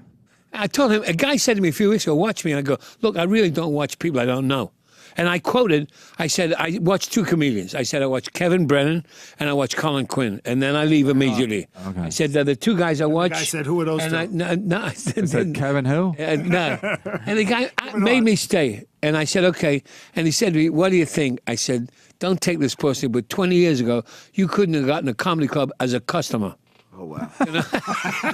I told him, a guy said to me a few weeks ago, watch me. And I go, look, I really don't watch people I don't know. And I quoted, I said, I watch 2 comedians. I said, I watch Kevin Brennan and I watch Colin Quinn. And then I leave immediately. Okay. I said, they're the 2 guys I watch. I said, who are those and 2? I Said Kevin who? no. And the guy made me stay. And I said, okay. And he said to me, what do you think? I said, don't take this personally, but 20 years ago, you couldn't have gotten a comedy club as a customer. Oh, wow.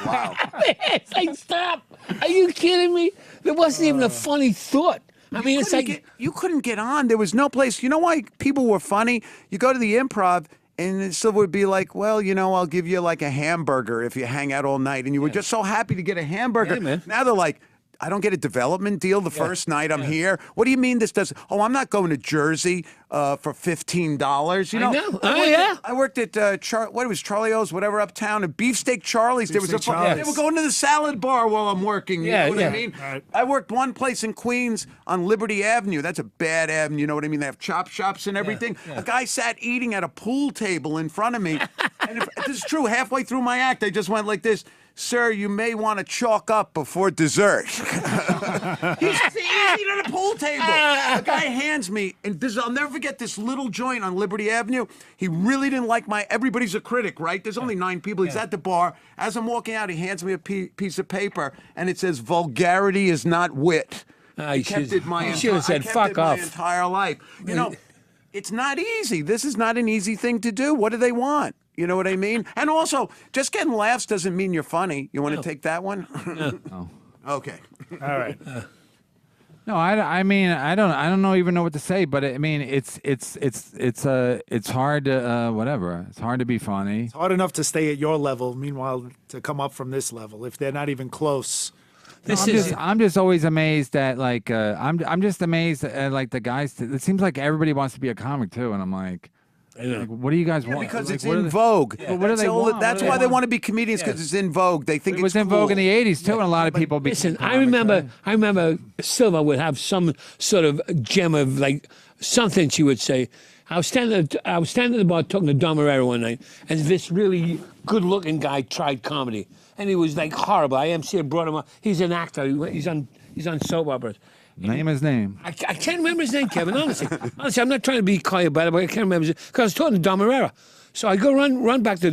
Wow. It's like, stop. Are you kidding me? There wasn't even a funny thought. I mean, it's like you couldn't get on. There was no place. You know why people were funny? You go to the Improv, and it still would be like, well, you know, I'll give you like a hamburger if you hang out all night, and you were just so happy to get a hamburger. Yeah, man. Now they're like, I don't get a development deal the first night I'm here. What do you mean this does? Oh, I'm not going to Jersey for $15. You know? I know. I worked at what it was, Charlie O's, whatever, uptown, and Beefsteak Charlie's. They were going to the salad bar while I'm working. You know what I mean? Right. I worked one place in Queens on Liberty Avenue. That's a bad avenue. You know what I mean? They have chop shops and everything. A guy sat eating at a pool table in front of me. And if this is true, halfway through my act, I just went like this. Sir, you may want to chalk up before dessert. He's eating at a pool table. The guy hands me, and I'll never forget this little joint on Liberty Avenue. He really didn't like everybody's a critic, right? There's only 9 people. He's at the bar. As I'm walking out, he hands me a piece of paper, and it says, vulgarity is not wit. I kept it my entire life. You know, it's not easy. This is not an easy thing to do. What do they want? You know what I mean? And also, just getting laughs doesn't mean you're funny. You want to take that one? No. Okay. All right. No, I mean, I don't even know what to say, but I mean, it's hard to whatever. It's hard to be funny. It's hard enough to stay at your level. Meanwhile, to come up from this level, if they're not even close. I'm just always amazed at like I'm just amazed at like the guys. It seems like everybody wants to be a comic too, and I'm like. Like, what do you guys want? Because like, it's in vogue. Yeah. What do they want? That's why they want to be comedians, because it's in vogue. They think it was it's in vogue in cool. the '80s too, and a lot of people. Listen, I remember Silva would have some sort of gem of like something she would say. I was standing at the bar talking to Dom Herrera one night, and this really good-looking guy tried comedy, and he was like horrible. IMC had brought him up. He's an actor. He's on soap operas. Name his name. I can't remember his name, Kevin. Honestly, I'm not trying to be coy about it, but I can't remember his name because I was talking to Dom Herrera. So I go run back to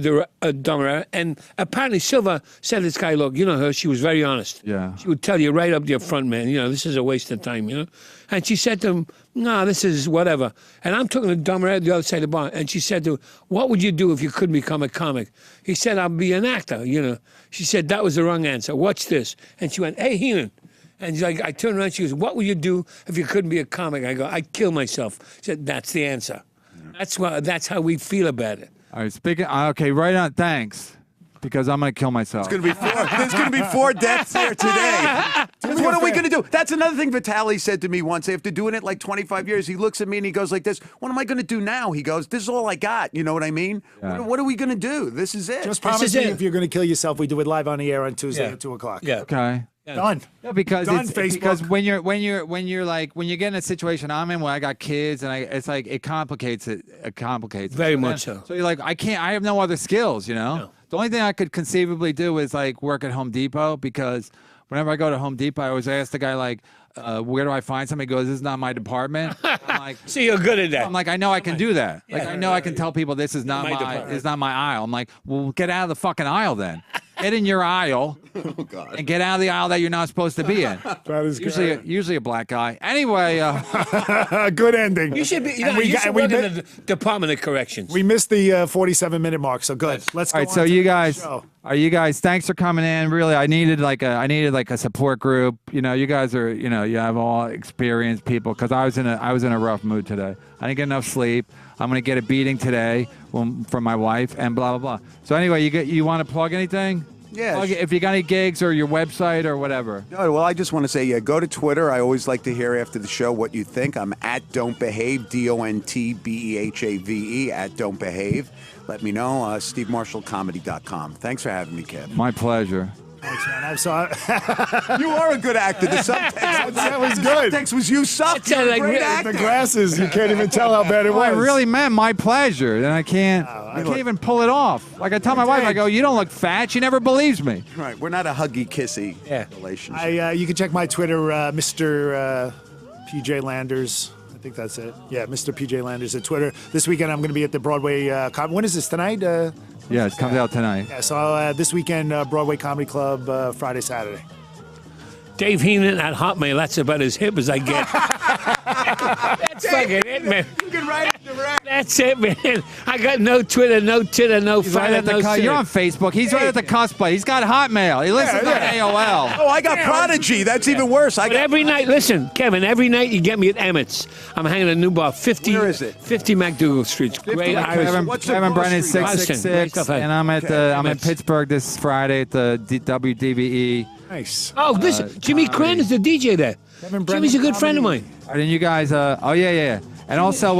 Dom Herrera, and apparently Silva said to this guy, "Look, you know her. She was very honest. Yeah. She would tell you right up to your front, man. You know, this is a waste of time. You know." And she said to him, "No, this is whatever." And I'm talking to Dom Herrera at the other side of the bar, and she said to him, "What would you do if you couldn't become a comic?" He said, "I'll be an actor." You know. She said that was the wrong answer. Watch this. And she went, "Hey, Heenan." And she's like, I turned around, she goes, "What would you do if you couldn't be a comic?" I go, "I'd kill myself." She said, "That's the answer." Yeah. That's how we feel about it. All right, speaking. Okay, right on. Thanks, because I'm gonna kill myself. There's going to be 4 deaths here today. What are we going to do? That's another thing Vitaly said to me once. After doing it like 25 years, he looks at me and he goes like this, "What am I going to do now?" He goes, "This is all I got." You know what I mean? Yeah. What are we going to do? This is it. Just promise me if you're going to kill yourself, we do it live on the air on Tuesday at 2:00. Yeah. Okay. Done. Yeah, because Done, it's Facebook. because when you get in a situation I'm in where I got kids and it's like it complicates it. It complicates it. Very much so. So you're like, I have no other skills, you know. No. The only thing I could conceivably do is like work at Home Depot, because whenever I go to Home Depot, I always ask the guy like, where do I find something? He goes, "This is not my department." I'm like, See, you're good at that. I'm like, I know I can do that. Like, I know I can tell people this is not My my department. it's not my aisle. I'm like, well, get out of the fucking aisle then. Get in your aisle and get out of the aisle that you're not supposed to be in. That is Usually a black guy. Anyway, good ending. You should be. You And know, we you got- should and we work in mi- the Department of Corrections. We missed the 47-minute mark, so good. Let's go. all right. on So to you the guys, show. thanks for coming in. Really, I needed like a support group. You know, you guys are, you know, you have all experienced people, because I was in a rough mood today. I didn't get enough sleep. I'm gonna get a beating today from my wife and blah blah blah. So anyway, you want to plug anything? Yeah. Plug it, if you got any gigs or your website or whatever. No, well, I just want to say, go to Twitter. I always like to hear after the show what you think. I'm at Don't Behave, DONTBEHAVE, at Don't Behave. Let me know. SteveMarshallComedy.com. Thanks for having me, Kev. My pleasure. Thanks, man. I saw You are a good actor. The subtext, that was good. subtext was you suck. It sounded You're a like great really- actor. The glasses, you can't even tell how bad it Well, I was. really meant my pleasure, and I can't even pull it off. Like I tell my wife, I go, "You don't look fat." She never believes me. Right, we're not a huggy kissy relationship. You can check my Twitter, Mr. PJ Landers. I think that's it. Yeah, Mr. PJ Landers at Twitter. This weekend I'm going to be at the Broadway. When is this, tonight? Yeah, it comes out tonight. Yeah, so this weekend, Broadway Comedy Club, Friday, Saturday. Dave Heenan at Hotmail. That's about as hip as I get. That's fucking it, man. You can write it direct. That's it, man. I got no Twitter, no Titter, no He's right Finder, at the no you're Civic. on Facebook. He's right at the cusp. He's got Hotmail. He listens on AOL. Oh, I got Prodigy. That's even worse. I But got every night, listen, Kevin, every night you get me at Emmett's. I'm hanging at a new bar, 50. Where is it? 50 MacDougal Street. Great Irish. What's the Kevin Brennan grocery line? 666, Great and I'm at I'm in Emmett's. Pittsburgh this Friday at the WDVE. Nice. Oh, listen, Jimmy Crenn is the DJ there. Kevin Brennan Jimmy's a good friend of comedy. mine. And then you guys, yeah. And also,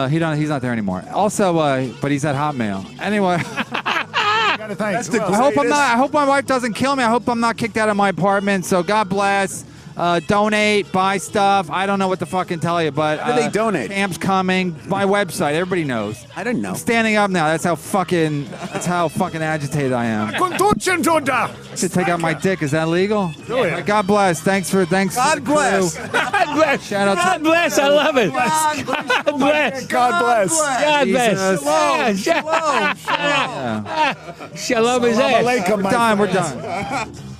he's not there anymore. Also, but he's at Hotmail. Anyway, Gotta thank. That's the Who else? I hope my wife doesn't kill me. I hope I'm not kicked out of my apartment. So God bless. Donate, buy stuff. I don't know what to fucking tell you, but How do they donate? Camp's coming. My website. Everybody knows. I didn't know. I'm standing up now. That's how fucking agitated I am. I should take out my dick. Is that legal? Do it. God bless. Thanks. God to the bless. crew. God bless. Shout out to- God bless. I love it. God God bless. God bless. God bless. Jesus. Yeah, Shalom. Shalom his ass. Alaikum, my We're done. We're friends. done.